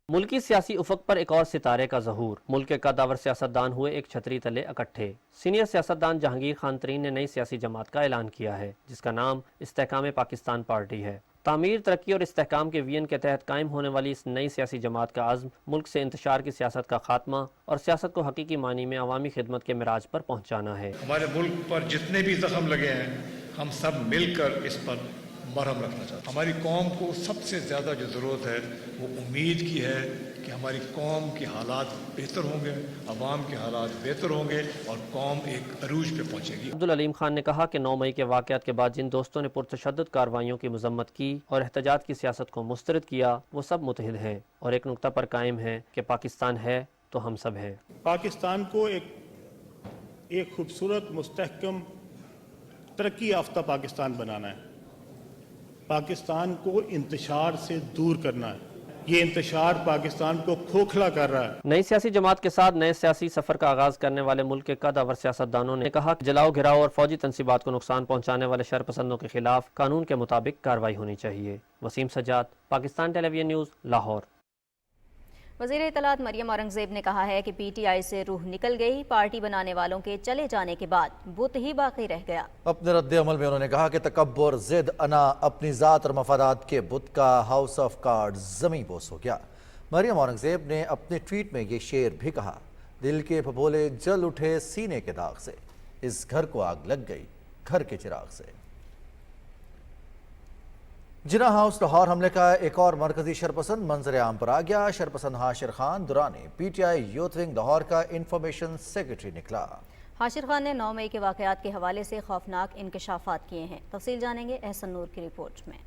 [SPEAKER 4] मुल्की सियासी उफक पर एक और सितारे का ज़हूर। मुल्क के कदावर सियासतदान हुए एक छतरी तले इकट्ठे। सीनियर सियासतदान जहांगीर खान तरीन ने नई सियासी जमात का ऐलान किया है, जिसका नाम इस्तेहकाम पाकिस्तान पार्टी है। तामीर, तरक्की और इस्तेहकाम के विजन के तहत कायम होने वाली इस नई सियासी जमात का आज़म मुल्क से इंतशार की सियासत का खात्मा और सियासत को हकीकी मानी में अवामी खिदमत के मिराज पर पहुँचाना है।
[SPEAKER 19] हमारे मुल्क पर जितने भी जख्म लगे हैं, हम सब मिलकर इस पर मरहम रखना चाहते हैं। हमारी कौम को सबसे ज़्यादा जो ज़रूरत है वो उम्मीद की है कि हमारी कौम के हालात बेहतर होंगे, अवाम के हालात बेहतर होंगे और कौम एक अरूज पे पहुँचेगी।
[SPEAKER 4] अब्दुल अलीम खान ने कहा कि 9 मई के वाक़यात के बाद जिन दोस्तों ने पुरतशद्दुद कार्रवाइयों की मजम्मत की और एहतजाज की सियासत को मुस्तरद किया, वो सब मुतहिद हैं और एक नुक्ता पर कायम हैं कि पाकिस्तान है तो हम सब हैं।
[SPEAKER 20] पाकिस्तान को एक खूबसूरत, मुस्तहकम, तरक्की याफ्ता पाकिस्तान बनाना है। पाकिस्तान को इंतशार से दूर करना है। ये इंतशार पाकिस्तान को खोखला कर रहा है।
[SPEAKER 4] नई सियासी जमात के साथ नए सियासी सफर का आगाज करने वाले मुल्क के कदावर सियासतदानों ने कहा कि जलाओ, घिराव और फौजी तंसीबात को नुकसान पहुंचाने वाले शरपसंदों के खिलाफ कानून के मुताबिक कार्रवाई होनी चाहिए। Waseem Sajjad, Pakistan television news, Lahore.
[SPEAKER 2] वज़ीर इत्तलात मरियम औरंगज़ेब ने कहा है कि PTI से रूह निकल गई। पार्टी बनाने वालों के चले जाने के बाद बुत ही बाकी रह गया।
[SPEAKER 1] अपने रद्द अमल में उन्होंने कहा कि तकब्बुर, जिद, अना, अपनी ज़ात और मफादात के बुत का हाउस ऑफ कार्ड्स ज़मीं बोस हो गया। मरियम औरंगज़ेब ने अपने ट्वीट में ये शेर भी कहा, दिल के फबोले जल उठे सीने के दाग से, इस घर को आग लग गई घर के चिराग से। जिना हाउस लाहौर हमले का एक और मरकजी शरपसंद मंजर आम पर आ गया। शरपसंद Hashir Khan Durrani PTI youth wing Lahore का इंफॉर्मेशन सेक्रेटरी निकला।
[SPEAKER 2] हाशिर खान ने 9 मई के वाक़यात के हवाले से खौफनाक इंकशाफात किए हैं। तफसील जानेंगे एहसन नूर की रिपोर्ट में।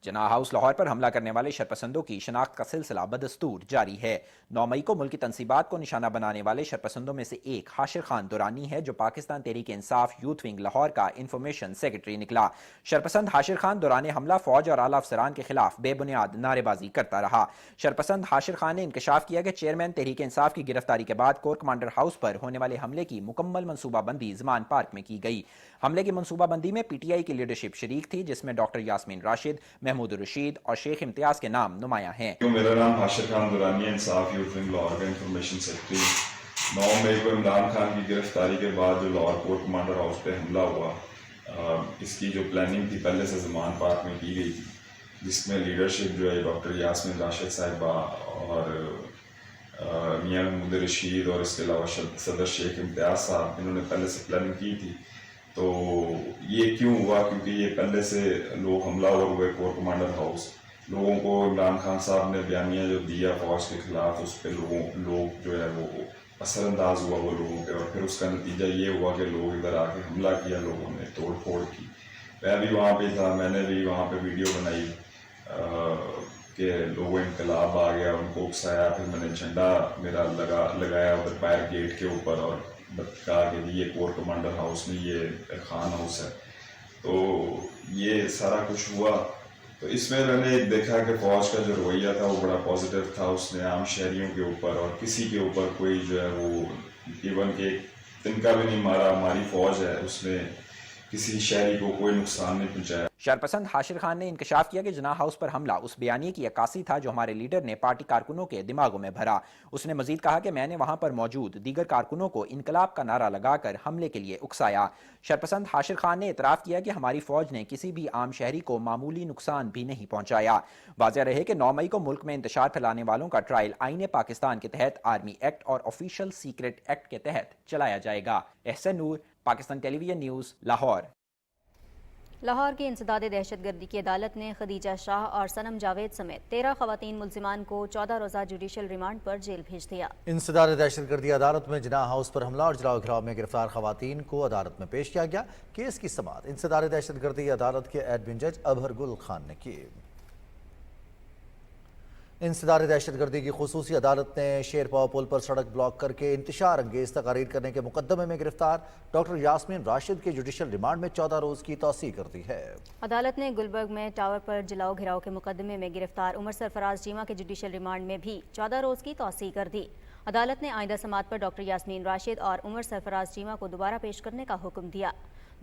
[SPEAKER 21] जिना हाउस लाहौर पर हमला करने वाले शरपसंदों की शनाख्त का सिलसिला बदस्तूर जारी है। 9 मई को मुल्की तंसीबात को निशाना बनाने वाले शरपसंदों में से एक हाशिर खान दुरानी है, जो पाकिस्तान तहरीक इंसाफ यूथ विंग लाहौर का इंफॉर्मेशन सेक्रेटरी निकला। शरपसंद हाशिर खान दुरान हमला फौज और आला अफसरान के खिलाफ बेबुनियाद नारेबाजी करता रहा। शरपसंद हाशिर खान ने इंकशाफ किया कि चेयरमैन तहरीक इंसाफ की गिरफ्तारी के बाद कोर कमांडर हाउस पर होने वाले हमले की मुकम्मल मनसूबाबंदी ज़मान पार्क में की गई। हमले की मनसूबाबंदी में PTI की लीडरशिप शरीक थी, जिसमें डॉक्टर यास्मीन राशिद, महमूद रशीद और शेख इम्तियाज के नाम नुमायां हैं।
[SPEAKER 22] मेरा नाम हाशिर खान दुरानी, इंसाफ यूथ विंग लाहौर का इंफॉर्मेशन सेक्रेटरी। 9 मई को इमरान खान की गिरफ्तारी के बाद जो लाहौर कोर्ट कमांडर हाउस पे हमला हुआ, इसकी जो प्लानिंग थी पहले से ज़मान पार्क में की गई थी। جس میں لیڈرشپ جو ہے ڈاکٹر یاسمین راشد صاحبہ اور میاں محمود رشید اور اس کے علاوہ صدر شیخ امتیاز صاحب، انہوں نے پہلے سے پلاننگ کی تھی. تو یہ کیوں ہوا؟ کیونکہ یہ پہلے سے لوگ حملہ ہوئے کور کمانڈر ہاؤس، لوگوں کو عمران خان صاحب نے بیانیہ جو دیا فوج کے خلاف، اس پہ لوگ جو ہے وہ اثر انداز ہوا وہ لوگوں پہ، اور پھر اس کا نتیجہ یہ ہوا کہ لوگ ادھر آ کے حملہ کیا، لوگوں نے توڑ پھوڑ کی. میں بھی وہاں پہ تھا، میں نے بھی وہاں پہ ویڈیو بنائی کہ لوگوں انقلاب آ گیا، ان کو اکسایا، پھر میں نے جھنڈا میرا لگایا ادھر فائر گیٹ کے اوپر اور کہا کہ یہ کور کمانڈر ہاؤس نہیں، یہ خان ہاؤس ہے. تو یہ سارا کچھ ہوا. تو اس میں نے دیکھا کہ فوج کا جو رویہ تھا وہ بڑا پازیٹیو تھا. اس نے عام شہریوں کے اوپر اور کسی کے اوپر کوئی جو ہے وہ ایون کہ تنکا بھی نہیں مارا. ہماری فوج ہے اس نے کسی شہری کو کوئی نقصان نہیں پہنچایا.
[SPEAKER 21] شرپسند حاشر خان نے انکشاف کیا کہ جناح ہاؤس پر حملہ اس بیانیے کی عکاسی تھا جو ہمارے لیڈر نے پارٹی کارکنوں کے دماغوں میں بھرا. اس نے مزید کہا کہ میں نے وہاں پر موجود دیگر کارکنوں کو انقلاب کا نعرہ لگا کر حملے کے لیے اکسایا. شرپسند حاشر خان نے اعتراف کیا کہ ہماری فوج نے کسی بھی عام شہری کو معمولی نقصان بھی نہیں پہنچایا. واضح رہے کہ 9 مئی کو ملک میں انتشار پھیلانے والوں کا ٹرائل آئین پاکستان کے تحت آرمی ایکٹ اور آفیشل سیکرٹ ایکٹ کے تحت چلایا جائے گا. احسن نور، پاکستان ٹیلی ویژن نیوز، لاہور.
[SPEAKER 2] لاہور کی انسداد دہشت گردی کی عدالت نے خدیجہ شاہ اور صنم جاوید سمیت 13 خواتین ملزمان کو 14 روزہ جوڈیشل ریمانڈ پر جیل بھیج دیا.
[SPEAKER 1] انسداد دہشت گردی عدالت میں جناح ہاؤس پر حملہ اور جلاؤ گھراؤ میں گرفتار خواتین کو عدالت میں پیش کیا گیا. کیس کی سماعت انسداد دہشت گردی عدالت کے ایڈمن جج ابہر گل خان نے کی. انسداد دہشت گردی کی خصوصی عدالت نے شیرپاؤ پل پر سڑک بلاک کر کے انتشار انگیز تقاریر کرنے کے مقدمے میں گرفتار ڈاکٹر یاسمین راشد کے جوڈیشل ریمانڈ میں 14 روز کی توسیع کر دی ہے.
[SPEAKER 2] عدالت نے گلبرگ میں ٹاور پر جلاؤ گھراؤ کے مقدمے میں گرفتار عمر سرفراز چیمہ کے جوڈیشل ریمانڈ میں بھی 14 روز کی توسیع کر دی. عدالت نے آئندہ سماعت پر ڈاکٹر یاسمین راشد اور عمر سرفراز چیمہ کو دوبارہ پیش کرنے کا حکم دیا.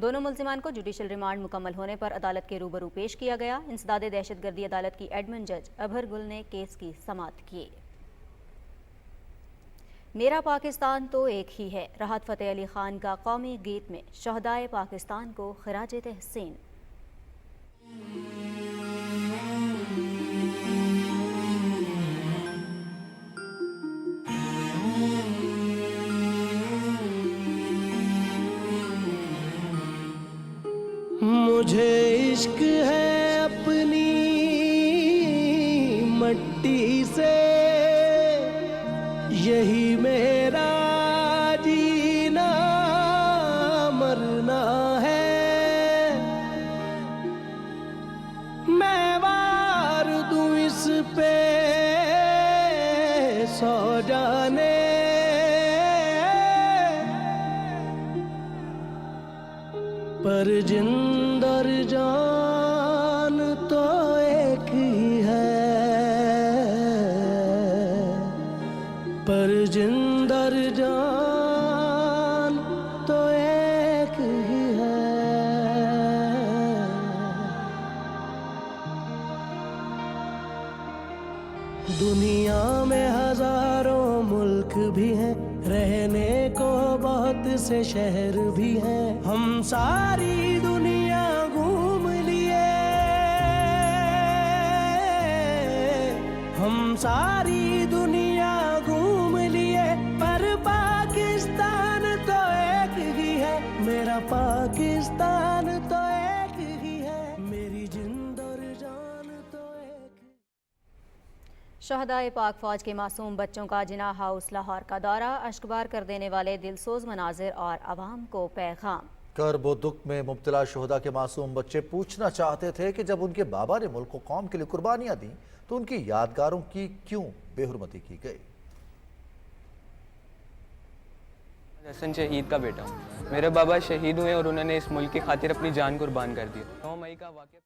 [SPEAKER 2] دونوں ملزمان کو جوڈیشل ریمانڈ مکمل ہونے پر عدالت کے روبرو پیش کیا گیا. انسداد دہشت گردی عدالت کی ایڈمن جج ابہر گل نے کیس کی سماعت کی. میرا پاکستان تو ایک ہی ہے، راحت فتح علی خان کا قومی گیت میں شہدائے پاکستان کو خراج تحسین.
[SPEAKER 16] مجھے عشق ہے اپنی مٹی سے، یہی میرا جینا مرنا ہے. میں وار دوں اس پہ 100 جانے، پر جند اور جان تو ایک ہی ہے، پر جند اور جان تو ایک ہی ہے. دنیا میں ہزاروں ملک بھی ہیں، رہنے کو بہت سے شہر بھی ہیں. ہم ساری دنیا گھوم لیے، ہم ساری دنیا گھوم لیے، پر پاکستان تو ایک ہی ہے. میرا پاکستان تو ایک ہی ہے، میری جند اور جان تو ایک.
[SPEAKER 2] شہدائے پاک فوج کے معصوم بچوں کا جناح ہاؤس لاہور کا دورہ، اشکبار کر دینے والے دلسوز مناظر اور عوام کو پیغام.
[SPEAKER 1] کرب و دکھ میں مبتلا شہداء کے معصوم بچے پوچھنا چاہتے تھے کہ جب ان کے بابا نے ملک و قوم کے لیے قربانیاں دیں تو ان کی یادگاروں کی کیوں بے حرمتی کی گئی.
[SPEAKER 3] حسن شہید کا بیٹا ہوں. میرے بابا شہید ہوئے اور انہوں نے اس ملک کی خاطر اپنی جان قربان کر دی. 9 مئی کا واقعہ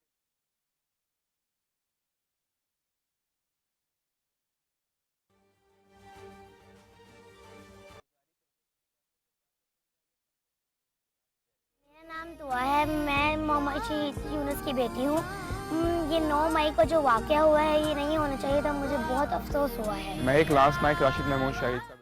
[SPEAKER 5] نام دعا ہے. میں محمد شہید یونس کی بیٹی ہوں. یہ 9 مئی کو جو واقعہ ہوا ہے یہ نہیں ہونا چاہیے تھا. مجھے بہت افسوس ہوا ہے.
[SPEAKER 3] میں ایک لانس نائک راشد محمود شہید کا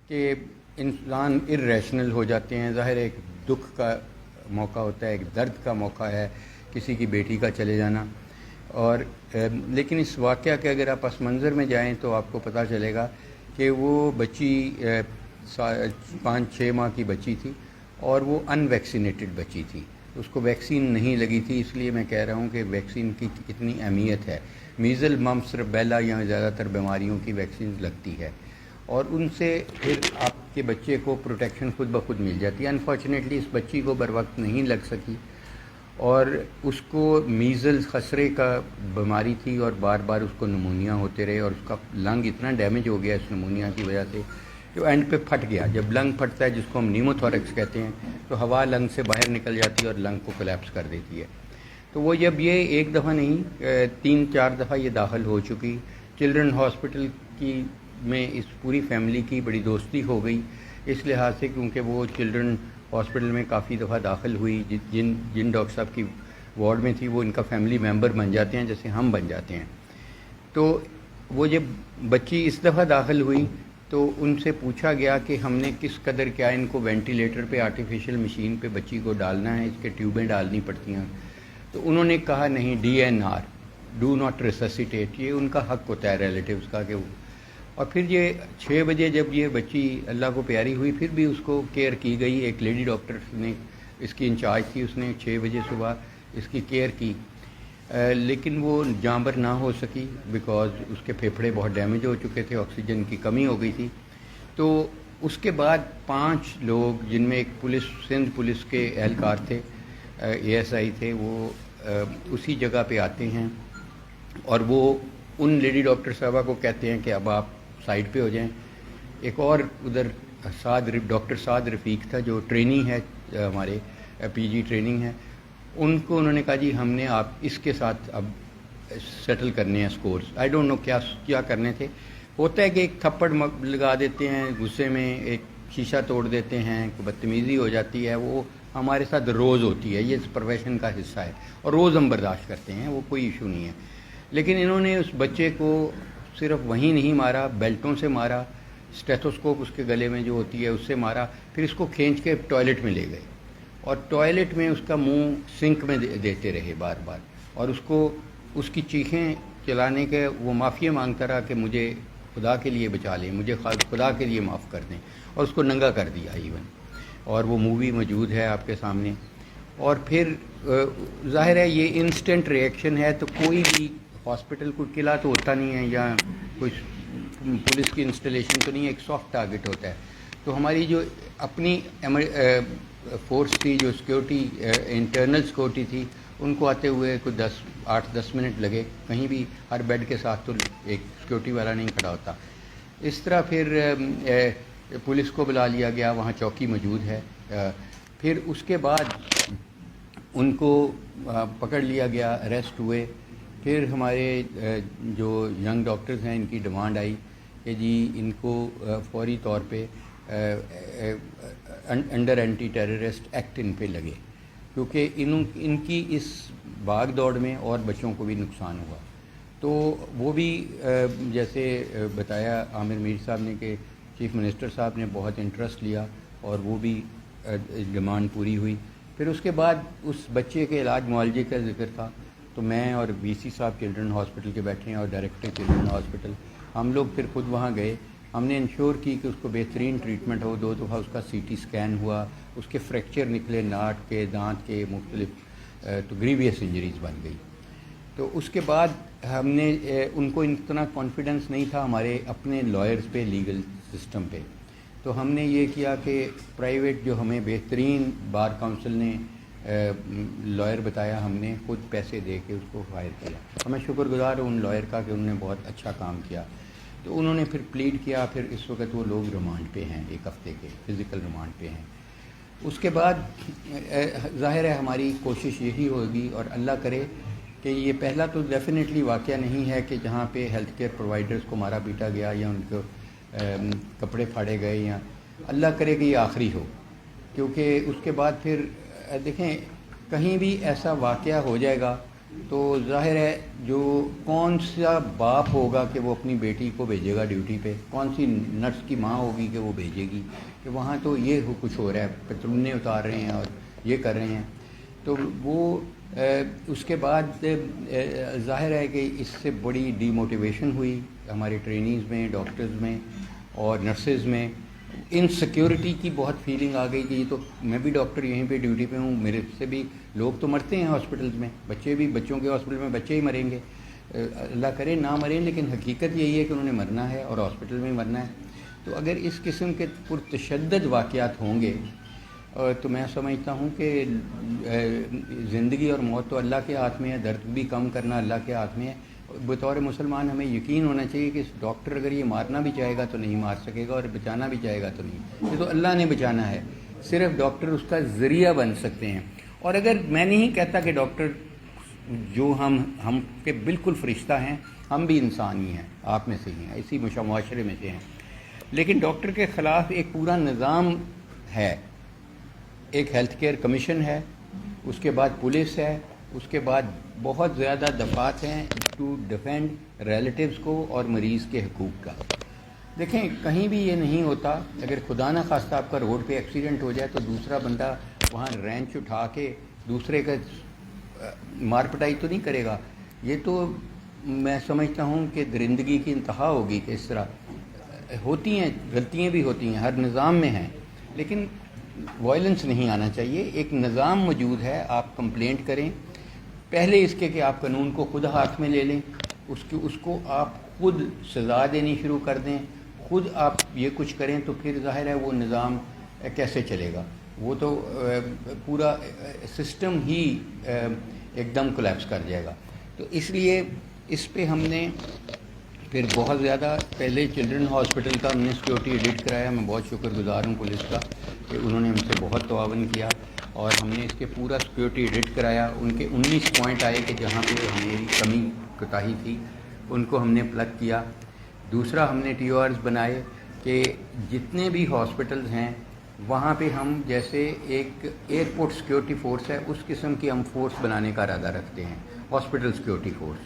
[SPEAKER 6] کہ انسان ارریشنل ہو جاتے ہیں. ظاہر ایک دکھ کا موقع ہوتا ہے, ایک درد کا موقع ہے کسی کی بیٹی کا چلے جانا, اور لیکن اس واقعہ کے اگر آپ پس منظر میں جائیں تو آپ کو پتہ چلے گا کہ وہ بچی 5-6 ماہ کی بچی تھی اور وہ ان ویکسینیٹڈ بچی تھی, اس کو ویکسین نہیں لگی تھی. اس لیے میں کہہ رہا ہوں کہ ویکسین کی کتنی اہمیت ہے. میزل, ممپس, ربیلا یا زیادہ تر بیماریوں کی ویکسین لگتی ہے اور ان سے پھر آپ کے بچے کو پروٹیکشن خود بخود مل جاتی ہے. انفارچونیٹلی اس بچی کو بر وقت نہیں لگ سکی اور اس کو میزلز خسرے کا بیماری تھی اور بار بار اس کو نمونیا ہوتے رہے اور اس کا لنگ اتنا ڈیمیج ہو گیا اس نمونیا کی وجہ سے جو اینڈ پہ پھٹ گیا. جب لنگ پھٹتا ہے جس کو ہم نیموتھوریکس کہتے ہیں تو ہوا لنگ سے باہر نکل جاتی ہے اور لنگ کو کولیپس کر دیتی ہے. تو وہ جب یہ ایک دفعہ نہیں 3-4 دفعہ یہ داخل ہو چکی. چلڈرن ہاسپٹل کی میں اس پوری فیملی کی بڑی دوستی ہو گئی اس لحاظ سے کیونکہ وہ چلڈرن ہاسپٹل میں کافی دفعہ داخل ہوئی. جن ڈاکٹر صاحب کی وارڈ میں تھی وہ ان کا فیملی ممبر بن جاتے ہیں جیسے ہم بن جاتے ہیں. تو وہ جب بچی اس دفعہ داخل ہوئی تو ان سے پوچھا گیا کہ ہم نے کس قدر کیا ان کو وینٹیلیٹر پہ آرٹیفیشیل مشین پہ بچی کو ڈالنا ہے, اس کے ٹیوبیں ڈالنی پڑتی ہیں. تو انہوں نے کہا نہیں, DNR, ڈو ناٹ ریسسیٹیٹ, یہ ان کا حق ہوتا ہے ریلیٹیوز کا کہ وہ. اور پھر یہ 6 بجے جب یہ بچی اللہ کو پیاری ہوئی پھر بھی اس کو کیئر کی گئی. ایک لیڈی ڈاکٹر نے اس کی انچارج تھی, اس نے 6 بجے صبح اس کی کیئر کی, لیکن وہ جانبر نہ ہو سکی بیکاز اس کے پھیپھڑے بہت ڈیمیج ہو چکے تھے, آکسیجن کی کمی ہو گئی تھی. تو اس کے بعد 5 لوگ جن میں ایک سندھ پولیس کے اہلکار تھے, ASI تھے, وہ اسی جگہ پہ آتے ہیں اور وہ ان لیڈی ڈاکٹر صاحبہ کو کہتے ہیں کہ اب آپ سائڈ پہ ہو جائیں. ایک اور ادھر ڈاکٹر سعد رفیق تھا جو ٹریننگ ہے, ہمارے PG ٹریننگ ہے, ان کو انہوں نے کہا جی ہم نے آپ اس کے ساتھ اب سیٹل کرنے ہیں اسکورس. آئی ڈونٹ نو کیا کرنے تھے. ہوتا ہے کہ ایک تھپڑ لگا دیتے ہیں غصے میں, ایک شیشہ توڑ دیتے ہیں, بدتمیزی ہو جاتی ہے, وہ ہمارے ساتھ روز ہوتی ہے, یہ اس پروفیشن کا حصہ ہے اور روز ہم برداشت کرتے ہیں, وہ کوئی ایشو نہیں ہے. لیکن انہوں نے اس بچے کو صرف وہیں نہیں مارا, بیلٹوں سے مارا, اسٹیتھوسکوپ اس کے گلے میں جو ہوتی ہے اس سے مارا, پھر اس کو کھینچ کے ٹوائلٹ میں لے گئے اور ٹوائلٹ میں اس کا منہ سنک میں دیتے رہے بار بار, اور اس کو اس کی چیخیں چلانے کے وہ معافی مانگتا رہا کہ مجھے خدا کے لیے بچا لیں, مجھے خدا کے لیے معاف کر دیں, اور اس کو ننگا کر دیا ایون. اور وہ مووی موجود ہے آپ کے سامنے. اور پھر ظاہر ہے یہ انسٹنٹ ریئیکشن ہے, تو کوئی بھی ہاسپٹل کو قلعہ تو ہوتا نہیں ہے یا کچھ پولیس کی انسٹالیشن تو نہیں ہے, ایک سافٹ ٹارگٹ ہوتا ہے. تو ہماری جو اپنی فورس تھی جو سیکورٹی انٹرنل سیکورٹی تھی, ان کو آتے ہوئے کوئی 8-10 منٹ لگے. کہیں بھی ہر بیڈ کے ساتھ تو ایک سیکورٹی والا نہیں کھڑا ہوتا. اس طرح پھر پولیس کو بلا لیا گیا, وہاں چوکی موجود ہے. پھر اس کے بعد ان کو پکڑ لیا گیا, اریسٹ ہوئے. پھر ہمارے جو ینگ ڈاکٹرز ہیں ان کی ڈیمانڈ آئی کہ جی ان کو فوری طور پہ انڈر اینٹی ٹیررسٹ ایکٹ ان پہ لگے, کیونکہ ان کی اس بھاگ دوڑ میں اور بچوں کو بھی نقصان ہوا. تو وہ بھی جیسے بتایا عامر میر صاحب نے کہ چیف منسٹر صاحب نے بہت انٹرسٹ لیا اور وہ بھی ڈیمانڈ پوری ہوئی. پھر اس کے بعد اس بچے کے علاج معالجے کا ذکر تھا, تو میں اور VC صاحب چلڈرن ہاسپٹل کے بیٹھے ہیں اور ڈائریکٹر چلڈرن ہاسپٹل, ہم لوگ پھر خود وہاں گئے. ہم نے انشور کی کہ اس کو بہترین ٹریٹمنٹ ہو. 2 دفعہ اس کا CT اسکین ہوا, اس کے فریکچر نکلے, ناٹ کے, دانت کے, مختلف تو گریویس انجریز بن گئی. تو اس کے بعد ہم نے ان کو اتنا کانفیڈنس نہیں تھا ہمارے اپنے لائرز پہ, لیگل سسٹم پہ, تو ہم نے یہ کیا کہ پرائیویٹ جو ہمیں بہترین بار کونسل نے لائر بتایا, ہم نے خود پیسے دے کے اس کو ہائر کیا. ہمیں شکر گزار ہوں ان لائر کا کہ انہوں نے بہت اچھا کام کیا. تو انہوں نے پھر پلیڈ کیا. پھر اس وقت وہ لوگ ریمانڈ پہ ہیں, 1 ہفتے کے فزیکل ریمانڈ پہ ہیں. اس کے بعد ظاہر ہے ہماری کوشش یہی ہوگی, اور اللہ کرے کہ یہ پہلا تو ڈیفینیٹلی واقعہ نہیں ہے کہ جہاں پہ ہیلتھ کیئر پرووائڈرز کو مارا پیٹا گیا یا ان کو کپڑے پھاڑے گئے, یا اللہ کرے کہ یہ آخری ہو. کیونکہ اس کے بعد پھر دیکھیں کہیں بھی ایسا واقعہ ہو جائے گا तो जाहिर है जो कौन सा बाप होगा कि वो अपनी बेटी को भेजेगा ड्यूटी पे, कौन सी नर्स की माँ होगी कि वो भेजेगी कि वहाँ तो ये कुछ हो रहा है, पेट्रोल उतार रहे हैं और ये कर रहे हैं। तो वो उसके बाद जाहिर है कि इससे बड़ी डीमोटिवेशन हुई हमारे ट्रेनीज़ में, डॉक्टर्स में और नर्सेज़ में। इनसिक्योरिटी की बहुत फीलिंग आ गई कि ये तो मैं भी डॉक्टर यहीं पे ड्यूटी पे हूँ, मेरे से भी लोग तो मरते हैं हॉस्पिटल्स में, बच्चों के हॉस्पिटल में बच्चे ही मरेंगे, अल्लाह करे ना मरें, लेकिन हकीकत यही है कि उन्होंने मरना है और हॉस्पिटल में ही मरना है। तो अगर इस किस्म के पुरतशद्दद वाक़यात होंगे तो मैं समझता हूँ कि ज़िंदगी और मौत तो अल्लाह के हाथ में है, दर्द भी कम करना अल्लाह के हाथ में है। बतौर मुसलमान हमें यकीन होना चाहिए कि डॉक्टर अगर ये मारना भी चाहेगा तो नहीं मार सकेगा और बचाना भी चाहेगा तो नहीं, ये तो अल्लाह ने बचाना है, सिर्फ डॉक्टर उसका ज़रिया बन सकते हैं। और अगर मैं नहीं कहता कि डॉक्टर जो हम के बिल्कुल फरिश्ता हैं, हम भी इंसान ही हैं, आप में से ही हैं, इसी मुआशरे में से हैं, लेकिन डॉक्टर के ख़िलाफ़ एक पूरा निज़ाम है, एक हेल्थ केयर कमीशन है, उसके बाद पुलिस है, उसके बाद बहुत ज़्यादा दफ़ात हैं टू डिफेंड रिलेटिव्स को और मरीज़ के हकूक़ का। देखें कहीं भी ये नहीं होता, अगर खुदा न खास्ता आपका रोड पे एक्सीडेंट हो जाए तो दूसरा बंदा वहाँ रेंच उठा के दूसरे का मार पिटाई तो नहीं करेगा। ये तो मैं समझता हूँ कि दरिंदगी की इंतहा होगी कि इस तरह होती हैं, गलतियाँ भी होती हैं, हर निज़ाम में हैं, लेकिन वायलेंस नहीं आना चाहिए। एक निज़ाम मौजूद है, आप कंप्लेंट करें पहले इसके कि आप कानून को खुद हाथ में ले लें, उसको आप खुद सज़ा देनी शुरू कर दें, खुद आप ये कुछ करें, तो फिर ज़ाहिर है वो निज़ाम कैसे चलेगा, वो तो पूरा सिस्टम ही एकदम कोलैप्स कर जाएगा। तो इसलिए इस पे हमने फिर बहुत ज़्यादा पहले चिल्ड्रन हॉस्पिटल का हमने सिक्योरिटी ऑडिट कराया। मैं बहुत शुक्रगुजार हूँ पुलिस का कि उन्होंने हमसे बहुत ताआवन किया और हमने इसके पूरा सिक्योरिटी ऑडिट कराया। उनके 19 पॉइंट आए कि जहाँ पे हमें कमी कोताही थी उनको हमने प्लग किया। दूसरा हमने TORs बनाए कि जितने भी हॉस्पिटल्स हैं वहाँ पे हम जैसे एक एयरपोर्ट सिक्योरिटी फोर्स है उस किस्म की हम फोर्स बनाने का इरादा रखते हैं, हॉस्पिटल सिक्योरिटी फोर्स,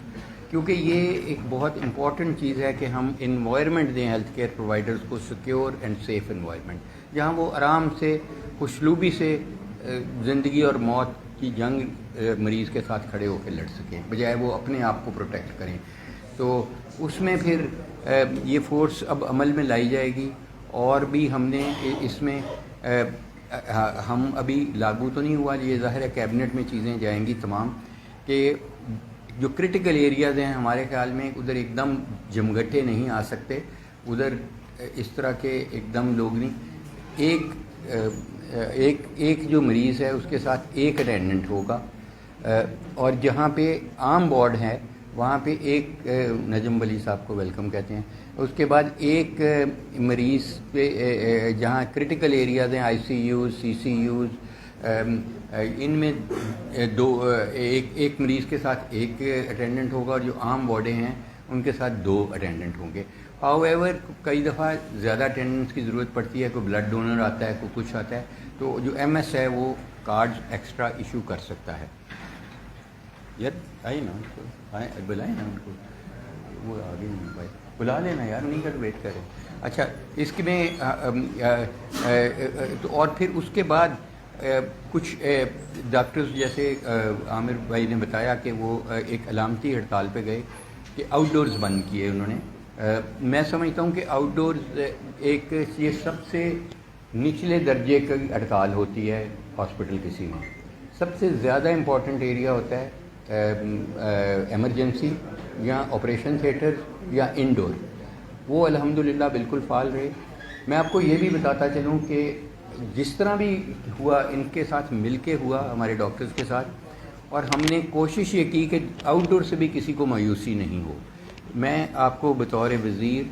[SPEAKER 6] क्योंकि ये एक बहुत इम्पॉर्टेंट चीज़ है कि हम इन्वायरमेंट दें हेल्थ केयर प्रोवाइडर्स को, सिक्योर एंड सेफ़ इन्वायरमेंट, जहाँ वो आराम से खुशलूबी से ज़िंदगी और मौत की जंग मरीज़ के साथ खड़े होकर लड़ सकें, बजाय वो अपने आप को प्रोटेक्ट करें। तो उसमें फिर ये फोर्स अब अमल में लाई जाएगी। और भी हमने इसमें हम अभी लागू तो नहीं हुआ, ये ज़ाहिर है कैबिनेट में चीज़ें जाएंगी तमाम, कि जो क्रिटिकल एरियाज़ हैं हमारे ख्याल में उधर एकदम जमघटे नहीं आ सकते, उधर इस तरह के एकदम लोग नहीं, एक जो मरीज़ है उसके साथ एक अटेंडेंट होगा, और जहाँ पे आम वार्ड है वहाँ पे एक नजम वली साहब को वेलकम कहते हैं, उसके बाद एक मरीज़ पे जहाँ क्रिटिकल एरियाज़ हैं ICUs, CCUs, इनमें एक मरीज़ के साथ एक अटेंडेंट होगा और जो आम वार्डें हैं उनके साथ 2 अटेंडेंट होंगे। हाउएवर कई दफ़ा ज़्यादा अटेंडेंट्स की ज़रूरत पड़ती है, कोई ब्लड डोनर आता है, कोई कुछ आता है, तो जो MS है वो कार्ड्स एक्स्ट्रा इशू कर सकता है। यार आइए ना उनको, बुलाए ना उनको, वो आगे नहीं भाई, बुला लेना यार, उन्हीं का वेट करें। अच्छा, इसके में तो और फिर उसके बाद कुछ डॉक्टर्स जैसे आमिर भाई ने बताया कि वो एक अलामती हड़ताल पे गए कि आउटडोर्स बंद किए उन्होंने। मैं समझता हूँ कि आउटडोर्स एक ये सबसे निचले दर्जे की हड़ताल होती है हॉस्पिटल किसी में। सबसे ज़्यादा इम्पॉर्टेंट एरिया होता है एमरजेंसी या ऑपरेशन थिएटर या इंडोर, वो अल्हम्दुलिल्लाह बिल्कुल फाल रहे। मैं आपको ये भी बताता चलूँ कि जिस तरह भी हुआ इनके साथ मिलके हुआ हमारे डॉक्टर्स के साथ, और हमने कोशिश ये की कि आउटडोर से भी किसी को मायूसी नहीं हो। मैं आपको बतौर वज़ीर,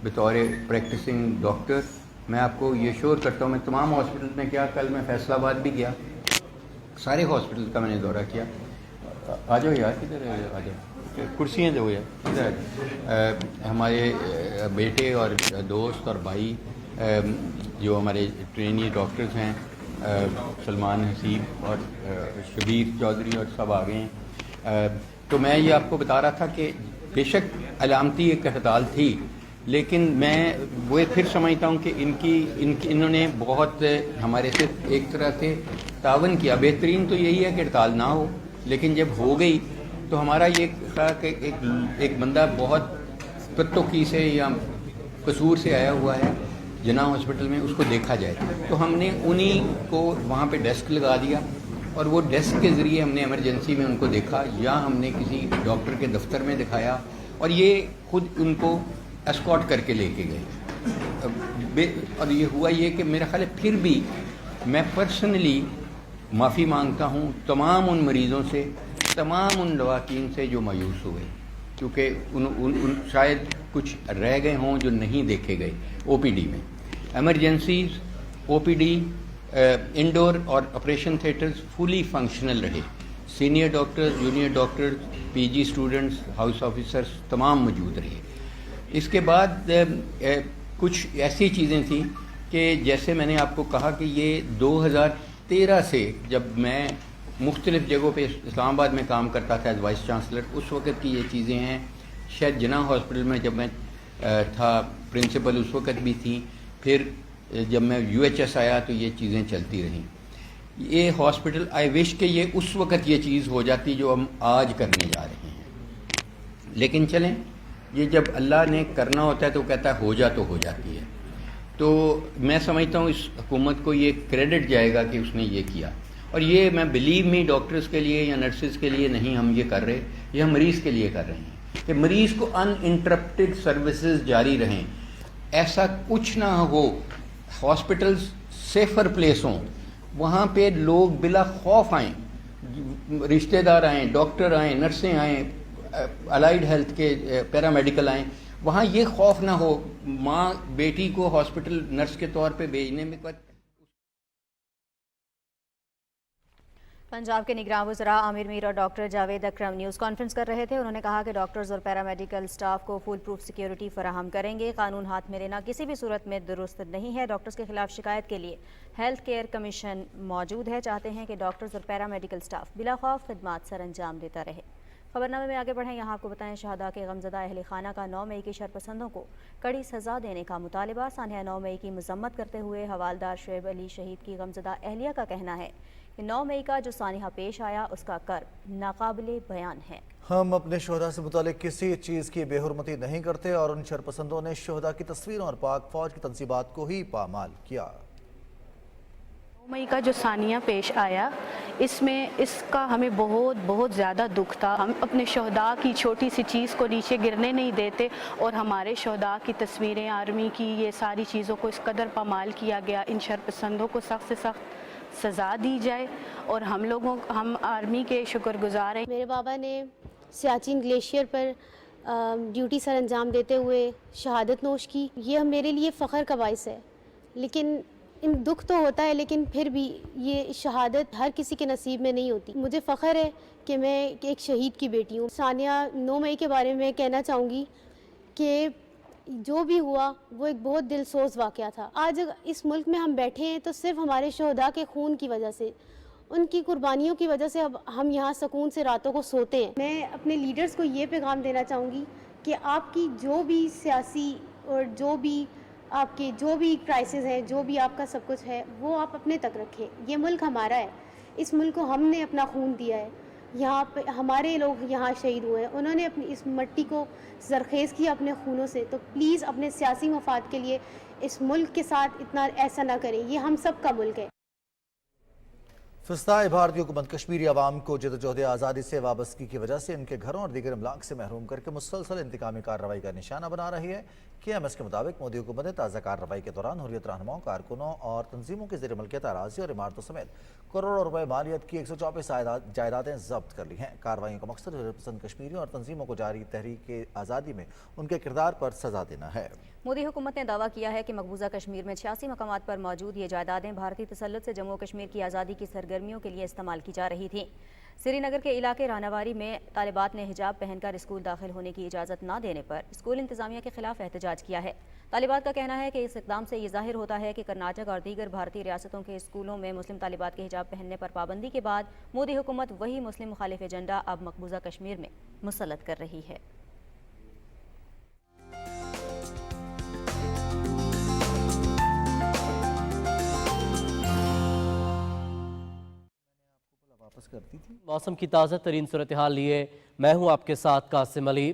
[SPEAKER 6] बतौर प्रैक्टिसिंग डॉक्टर, मैं आपको ये श्योर करता हूँ, मैं तमाम हॉस्पिटल में क्या, कल मैं फैसलाबाद भी गया, सारे हॉस्पिटल का मैंने दौरा किया। आ जाओ यार, किधर आ जाओ, कुर्सियाँ दो यार, इधर हमारे बेटे और दोस्त और भाई जो हमारे ट्रेनी डॉक्टर्स हैं, सलमान हसीब और शबीर चौधरी और सब आ गए हैं। تو میں یہ آپ کو بتا رہا تھا کہ بے شک علامتی ایک ہڑتال تھی، لیکن میں وہ پھر سمجھتا ہوں کہ انہوں نے بہت ہمارے سے ایک طرح سے تعاون کیا. بہترین تو یہی ہے کہ ہڑتال نہ ہو، لیکن جب ہو گئی تو ہمارا یہ تھا کہ ایک بندہ بہت پتوکی سے یا قصور سے آیا ہوا ہے جناح ہاسپٹل میں، اس کو دیکھا جائے. تو ہم نے انہی کو وہاں پہ ڈیسک لگا دیا اور وہ ڈیسک کے ذریعے ہم نے ایمرجنسی میں ان کو دیکھا، یا ہم نے کسی ڈاکٹر کے دفتر میں دکھایا اور یہ خود ان کو اسکارٹ کر کے لے کے گئے. اور یہ ہوا یہ کہ میرا خیال ہے پھر بھی میں پرسنلی معافی مانگتا ہوں تمام ان مریضوں سے، تمام ان لواحقین سے جو مایوس ہوئے، کیونکہ ان شاید کچھ رہ گئے ہوں جو نہیں دیکھے گئے. او پی ڈی میں ایمرجنسیز، او پی ڈی، انڈور اور آپریشن تھیٹرز فلی فنکشنل رہے. سینئر ڈاکٹرز، جونیئر ڈاکٹرز، پی جی اسٹوڈنٹس، ہاؤس آفیسرز تمام موجود رہے. اس کے بعد کچھ ایسی چیزیں تھیں کہ جیسے میں نے آپ کو کہا کہ یہ 2013 سے جب میں مختلف جگہوں پہ اسلام آباد میں کام کرتا تھا ایز وائس چانسلر، اس وقت کی یہ چیزیں ہیں. شاید جناح ہاسپٹل میں جب میں تھا پرنسپل اس وقت بھی تھیں، پھر جب میں یو ایچ ایس آیا تو یہ چیزیں چلتی رہیں. یہ ہاسپٹل آئی وش کہ یہ اس وقت یہ چیز ہو جاتی جو ہم آج کرنے جا رہے ہیں، لیکن چلیں یہ جب اللہ نے کرنا ہوتا ہے تو کہتا ہے ہو جا تو ہو جاتی ہے. تو میں سمجھتا ہوں اس حکومت کو یہ کریڈٹ جائے گا کہ اس نے یہ کیا. اور یہ میں بلیو می ڈاکٹرز کے لیے یا نرسز کے لیے نہیں ہم یہ کر رہے، یہ ہم مریض کے لیے کر رہے ہیں کہ مریض کو ان انٹرپٹیڈ سروسز جاری رہیں، ایسا کچھ نہ ہو. ہاسپٹلز سیفر پلیس ہوں، وہاں پہ لوگ بلا خوف آئیں، رشتہ دار آئیں، ڈاکٹر آئیں، نرسیں آئیں، الائیڈ ہیلتھ کے پیرامیڈیکل آئیں، وہاں یہ خوف نہ ہو ماں بیٹی کو ہاسپٹل نرس کے طور پہ بھیجنے میں.
[SPEAKER 2] پنجاب کے نگراں وزراء عامر میر اور ڈاکٹر جاوید اکرم نیوز کانفرنس کر رہے تھے. انہوں نے کہا کہ ڈاکٹرز اور پیرامیڈیکل سٹاف کو فول پروف سیکیورٹی فراہم کریں گے. قانون ہاتھ میں لینا کسی بھی صورت میں درست نہیں ہے. ڈاکٹرز کے خلاف شکایت کے لیے ہیلتھ کیئر کمیشن موجود ہے. چاہتے ہیں کہ ڈاکٹرز اور پیرامیڈیکل سٹاف بلا خوف خدمات سر انجام دیتا رہے. خبرنامے میں آگے بڑھیں. یہاں آپ کو بتائیں شہداء کے غمزدہ اہل خانہ کا 9 مئی کی شرپسندوں کو کڑی سزا دینے کا مطالبہ. سانحہ 9 مئی کی مذمت کرتے ہوئے حوالدار شعیب علی شہید کی غمزدہ اہلیہ کا کہنا ہے کہ 9 مئی کا جو سانحہ پیش آیا اس کا کرب ناقابل بیان ہے.
[SPEAKER 1] ہم اپنے شہداء سے متعلق کسی چیز کی بے حرمتی نہیں کرتے اور ان شرپسندوں نے شہداء کی تصویروں اور پاک فوج کی تنصیبات کو ہی پامال کیا.
[SPEAKER 7] 9 مئی کا جو ثانیہ پیش آیا اس کا ہمیں بہت زیادہ دکھ تھا. ہم اپنے شہداء کی چھوٹی سی چیز کو نیچے گرنے نہیں دیتے اور ہمارے شہداء کی تصویریں، آرمی کی، یہ ساری چیزوں کو اس قدر پامال کیا گیا. ان شرپسندوں کو سخت سے سخت سزا دی جائے اور ہم آرمی کے شکر گزار ہیں.
[SPEAKER 8] میرے بابا نے سیاچن گلیشیئر پر ڈیوٹی سر انجام دیتے ہوئے شہادت نوش کی. یہ میرے لیے فخر کا باعث ہے، لیکن دکھ تو ہوتا ہے، لیکن پھر بھی یہ شہادت ہر کسی کے نصیب میں نہیں ہوتی. مجھے فخر ہے کہ میں ایک شہید کی بیٹی ہوں. ثانیہ 9 مئی کے بارے میں کہنا چاہوں گی کہ جو بھی ہوا وہ ایک بہت دل سوز واقعہ تھا. آج اس ملک میں ہم بیٹھے ہیں تو صرف ہمارے شہداء کے خون کی وجہ سے، ان کی قربانیوں کی وجہ سے اب ہم یہاں سکون سے راتوں کو سوتے ہیں. میں اپنے لیڈرز کو یہ پیغام دینا چاہوں گی کہ آپ کی جو بھی سیاسی اور جو بھی آپ کے جو بھی کرائسس ہیں، جو بھی آپ کا سب کچھ ہے، وہ آپ اپنے تک رکھیں. یہ ملک ہمارا ہے، اس ملک کو ہم نے اپنا خون دیا ہے. یہاں پہ ہمارے لوگ یہاں شہید ہوئے ہیں، انہوں نے اپنی اس مٹی کو زرخیز کیا اپنے خونوں سے. تو پلیز اپنے سیاسی مفاد کے لیے اس ملک کے ساتھ اتنا ایسا نہ کریں. یہ ہم سب کا ملک ہے.
[SPEAKER 1] فسطائی بھارتی حکومت کشمیری عوام کو جدوجہد آزادی سے وابستگی کی وجہ سے ان کے گھروں اور دیگر املاک سے محروم کر کے مسلسل انتقامی کارروائی کا نشانہ بنا رہی ہے. KMS کے مطابق مودی حکومت نے تازہ کارروائی کے دوران حریت رہنماؤں، کارکنوں اور تنظیموں کے زیر ملکیت اراضی اور عمارتوں سمیت کروڑوں روپے مالیت کی 124 جائیدادیں ضبط کر لی ہیں. کارروائیوں کا مقصد حریت پسند کشمیریوں اور تنظیموں کو جاری تحریک آزادی میں ان کے کردار پر سزا دینا ہے.
[SPEAKER 2] मोदी हुकूमत ने दावा किया है कि मकबूजा कश्मीर में 86 मकामात पर मौजूद ये जायदादें भारतीय तसल्लुत से जम्मू कश्मीर की आज़ादी की सरगर्मियों के लिए इस्तेमाल की जा रही थीं। श्रीनगर के इलाके रानावारी में तालिबात ने हिजाब पहनकर स्कूल दाखिल होने की इजाज़त न देने पर स्कूल इंतज़ामिया के खिलाफ एहतजाज किया है। तालिबात का कहना है कि इस इक़दाम से ये ज़ाहिर होता है कि कर्नाटक और दीगर भारतीय रियासतों के स्कूलों में मुस्लिम तालिबात के हिजाब पहनने पर पाबंदी के बाद मोदी हुकूमत वही मुस्लिम मुखालिफ एजेंडा अब मकबूजा कश्मीर में मुसल्लत कर रही है।
[SPEAKER 4] मौसम की ताज़ा तरीन सूरत हाल लिए मैं हूं आपके साथ कासिम अली।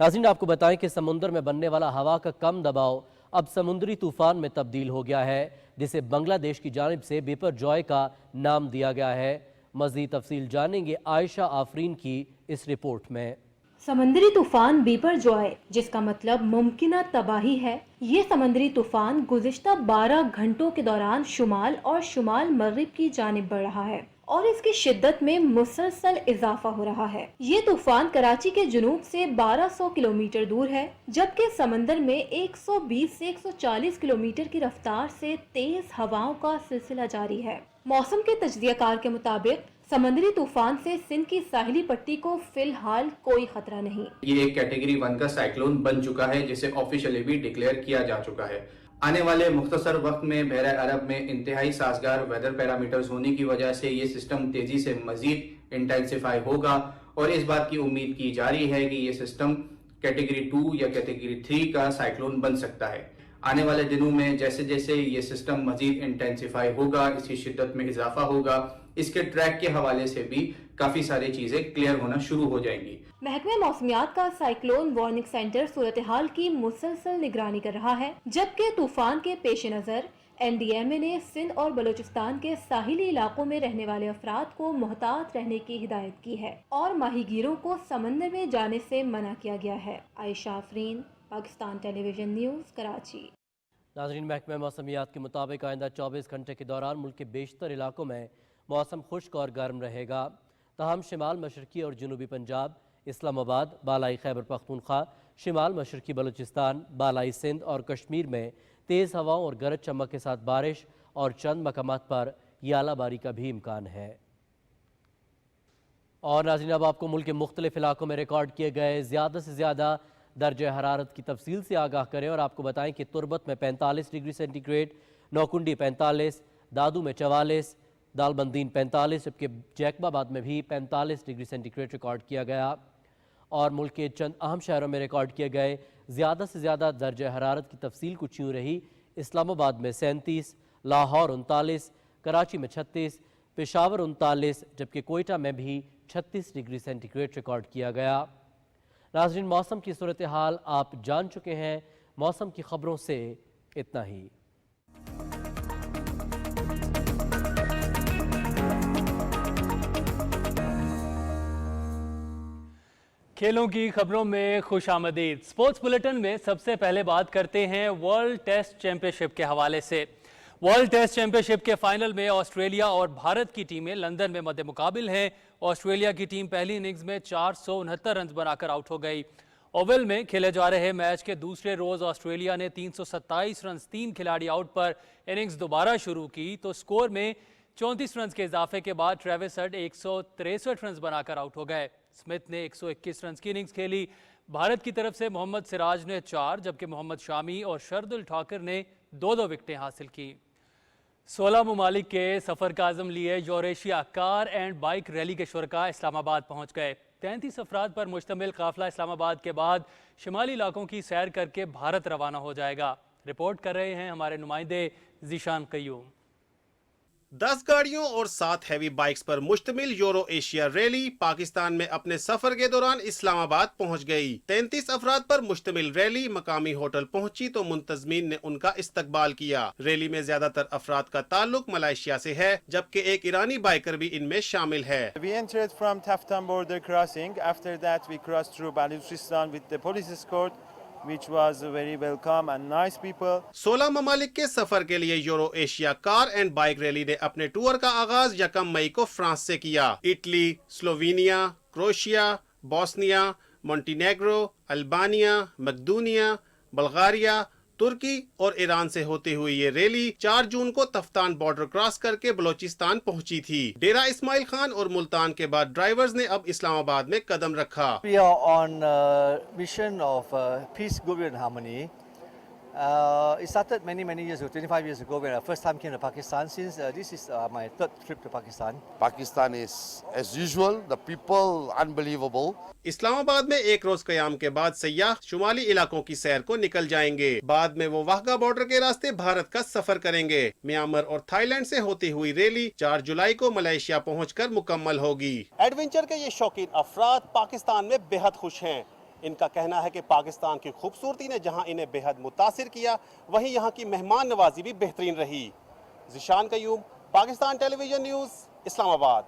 [SPEAKER 4] नाज़रीन, आपको बताएं कि समुंदर में बनने वाला हवा का कम दबाव अब समुद्री तूफान में तब्दील हो गया है, जिसे बांग्लादेश की जानिब से बिपरजॉय का नाम दिया गया है। मज़ीद तफसील जानेंगे आयशा आफरीन की इस रिपोर्ट में।
[SPEAKER 9] समंदरी तूफान बिपरजॉय, जिसका मतलब मुमकिना तबाही है, ये समंदरी तूफान गुज़िश्ता 12 घंटों के दौरान शुमाल और शुमाल मगरिब की जानिब बढ़ रहा है और इसकी शिद्दत में मुसलसल इजाफा हो रहा है। ये तूफान कराची के जुनूब से 1200 किलोमीटर दूर है, जबकि समंदर में 120 से 140 किलोमीटर की रफ्तार से तेज हवाओं का सिलसिला जारी है। मौसम के तजज़ियाकार के मुताबिक समंदरी तूफान से सिंध की साहिली पट्टी को फिलहाल कोई खतरा नहीं।
[SPEAKER 10] ये एक कैटेगरी 1 का साइक्लोन बन चुका है, जिसे ऑफिशियली भी डिक्लेयर किया जा चुका है। आने वाले मुख्तसर वक्त में बहरा अरब में इंतहाई साजगार वेदर पैरामीटर्स होने की वजह से ये सिस्टम तेजी से मजीद इंटेंसिफाई होगा और इस बात की उम्मीद की जा रही है कि ये सिस्टम कैटेगरी 2 या कैटेगरी 3 का साइक्लोन बन सकता है। आने वाले दिनों में जैसे जैसे ये सिस्टम मजीद इंटेंसिफाई होगा, इसकी शिद्दत में इजाफा होगा, इसके ट्रैक के हवाले से भी काफी सारी चीजें क्लियर होना शुरू हो जाएंगी।
[SPEAKER 9] महकमे मौसमियात का साइक्लोन वार्निंग सेंटर सूरत हाल की मुसलसल निगरानी कर रहा है, जबकि तूफान के पेश नजर NDMA ने सिंध और बलूचिस्तान के साहिली इलाकों में रहने वाले अफराद को मोहतात रहने की हिदायत की है और माहीगीरों को समंदर में जाने से मना किया गया है। Ayesha Afreen, Pakistan television news, Karachi.
[SPEAKER 4] नाज़रीन, महकमे मौसमियात के मुताबिक आइंदा 24 घंटे के दौरान मुल्क के बेशतर इलाकों में मौसम खुश्क और गर्म रहेगा। तहम शिमाल मशरकी और जनूबी पंजाब, इस्लामाबाद, बालाई खैबर पख्तूनख्वा, शिमाल मशरकी बलूचिस्तान, बालाई सिंध और कश्मीर में तेज़ हवाओं और गरज चमक के साथ बारिश और चंद मकामात पर यालाबारी का भी इम्कान है। और नाज़रीन, अब आपको मुल्क के मुख्तलिफ इलाकों में रिकॉर्ड किए गए ज़्यादा से ज़्यादा दर्जे हरारत की तफसील से आगाह करें और आपको बताएं कि तुरबत में 45 डिग्री सेंटीग्रेड, नौकुंडी 45, दादू में 44, दालबंदीन 45, जबकि जैकबाबाद में भी 45 डिग्री सेंटीग्रेड रिकॉर्ड किया गया। और मुल्क के चंद अहम शहरों में रिकॉर्ड किए गए ज़्यादा से ज़्यादा दर्जे हरारत की तफसील कुछ यूँ रही। इस्लामाबाद में 37, लाहौर 39, कराची में 36, पेशावर 39, जबकि कोयटा में भी 36 डिग्री सेंटीग्रेड रिकॉर्ड किया गया। नाज़रीन, मौसम की सूरत हाल आप जान चुके हैं। मौसम की खबरों से इतना ही।
[SPEAKER 23] खेलों की खबरों में खुश आमदीद। स्पोर्ट्स बुलेटिन में सबसे पहले बात करते हैं वर्ल्ड टेस्ट चैंपियनशिप के हवाले से। वर्ल्ड टेस्ट चैंपियनशिप के फाइनल में ऑस्ट्रेलिया और भारत की टीमें लंदन में मद्दे मुकाबिल हैं। ऑस्ट्रेलिया की टीम पहली इनिंग्स में 469 रन बनाकर आउट हो गई। ओवल में खेले जा रहे मैच के दूसरे रोज ऑस्ट्रेलिया ने 327 रन 3 खिलाड़ी आउट पर इनिंग्स दोबारा शुरू की, तो स्कोर में 34 रन के इजाफे के बाद ट्रेविस हेड 163 रन बनाकर आउट हो गए। स्मिथ ने 121 रन की इनिंग्स खेली। भारत की तरफ से मोहम्मद सिराज ने 4, जबकि मोहम्मद शामी और शरदुल ठाकुर ने 2-2 विकेटें हासिल की। 16 ममालिक के सफ़र का आज़म लिए Eurasia car and bike rally के शुरका इस्लामाबाद पहुँच गए। 33 अफराद पर मुश्तमिल काफिला इस्लामाबाद के बाद शिमाली इलाकों की सैर करके भारत रवाना हो जाएगा। रिपोर्ट कर रहे हैं हमारे नुमाइंदे ज़ीशान कयूम।
[SPEAKER 24] 10 गाड़ियों और 7 हैवी बाइक्स पर मुश्तमिल यूरो एशिया रैली पाकिस्तान में अपने सफर के दौरान इस्लामाबाद पहुंच गई। 33 अफराद पर मुश्तमिल रैली मकामी होटल पहुंची तो मुंतजमीन ने उनका इस्तकबाल किया। रैली में ज्यादातर अफराद का ताल्लुक मलेशिया से है, जबकि एक ईरानी बाइकर भी इनमें शामिल है।
[SPEAKER 25] We entered from Taftan border crossing. After that we crossed through Balochistan with the police escort, which was very welcome and nice people.
[SPEAKER 24] 16 ममालिक के सफर के लिए euro Asia car and bike rally ने अपने टूर का आगाज 1 मई को फ्रांस से किया। Italy, Slovenia, Croatia, Bosnia, Montenegro, Albania, मकदूनिया, बल्गारिया, तुर्की और ईरान से होती हुई ये रैली 4 जून को तफ्तान बॉर्डर क्रॉस करके बलोचिस्तान पहुंची थी। डेरा इस्माइल खान और मुल्तान के बाद ड्राइवर्स ने अब इस्लामाबाद में कदम रखा।
[SPEAKER 11] We are on a mission of peace, goodwill and harmony. It started many years ago, 25 years ago, when I first time came to Pakistan. Since this is my third trip to Pakistan.
[SPEAKER 12] Pakistan is, as usual, the people unbelievable.
[SPEAKER 24] Islamabad में एक रोज कयाम के बाद सयाह शुमाली इलाकों की सैर को निकल जाएंगे। बाद में वो वाघा बॉर्डर के रास्ते भारत का सफर करेंगे। म्यांमार और थाईलैंड से होती हुई रैली 4 जुलाई को मलेशिया पहुंचकर मुकम्मल होगी। एडवेंचर के ये शौकीन अफराद पाकिस्तान में बेहद खुश हैं। इनका कहना है कि पाकिस्तान की खूबसूरती ने जहां इन्हें बेहद मुतासिर किया, वहीं यहां की मेहमान नवाजी भी बेहतरीन रही। Zeeshan Qayyum, Pakistan television news, Islamabad.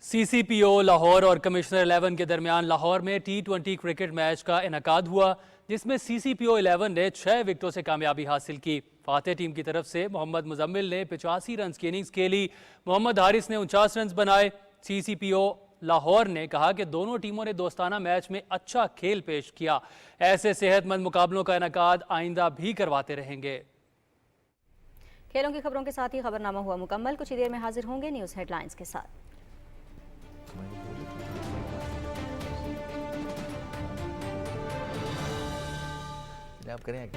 [SPEAKER 23] CCPO Lahore और कमिश्नर 11 के दरमियान लाहौर में T20 क्रिकेट मैच का इनकाद हुआ, जिसमें CCPO 11 ने 6 विकेटों से कामयाबी हासिल की। फातेह टीम की तरफ से मोहम्मद मुजम्मिल ने 85 रन की इनिंग्स खेली, मोहम्मद हारिस ने 49 रन बनाए। CCPO लाहौर ने कहा कि दोनों टीमों ने दोस्ताना मैच में अच्छा खेल पेश किया। ऐसे सेहतमंद मुकाबलों का इनकाद आइंदा भी करवाते रहेंगे।
[SPEAKER 2] खेलों की खबरों के साथ ही खबरनामा हुआ मुकम्मल। कुछ ही देर में हाजिर होंगे न्यूज़ हेडलाइंस के साथ।
[SPEAKER 1] आप करें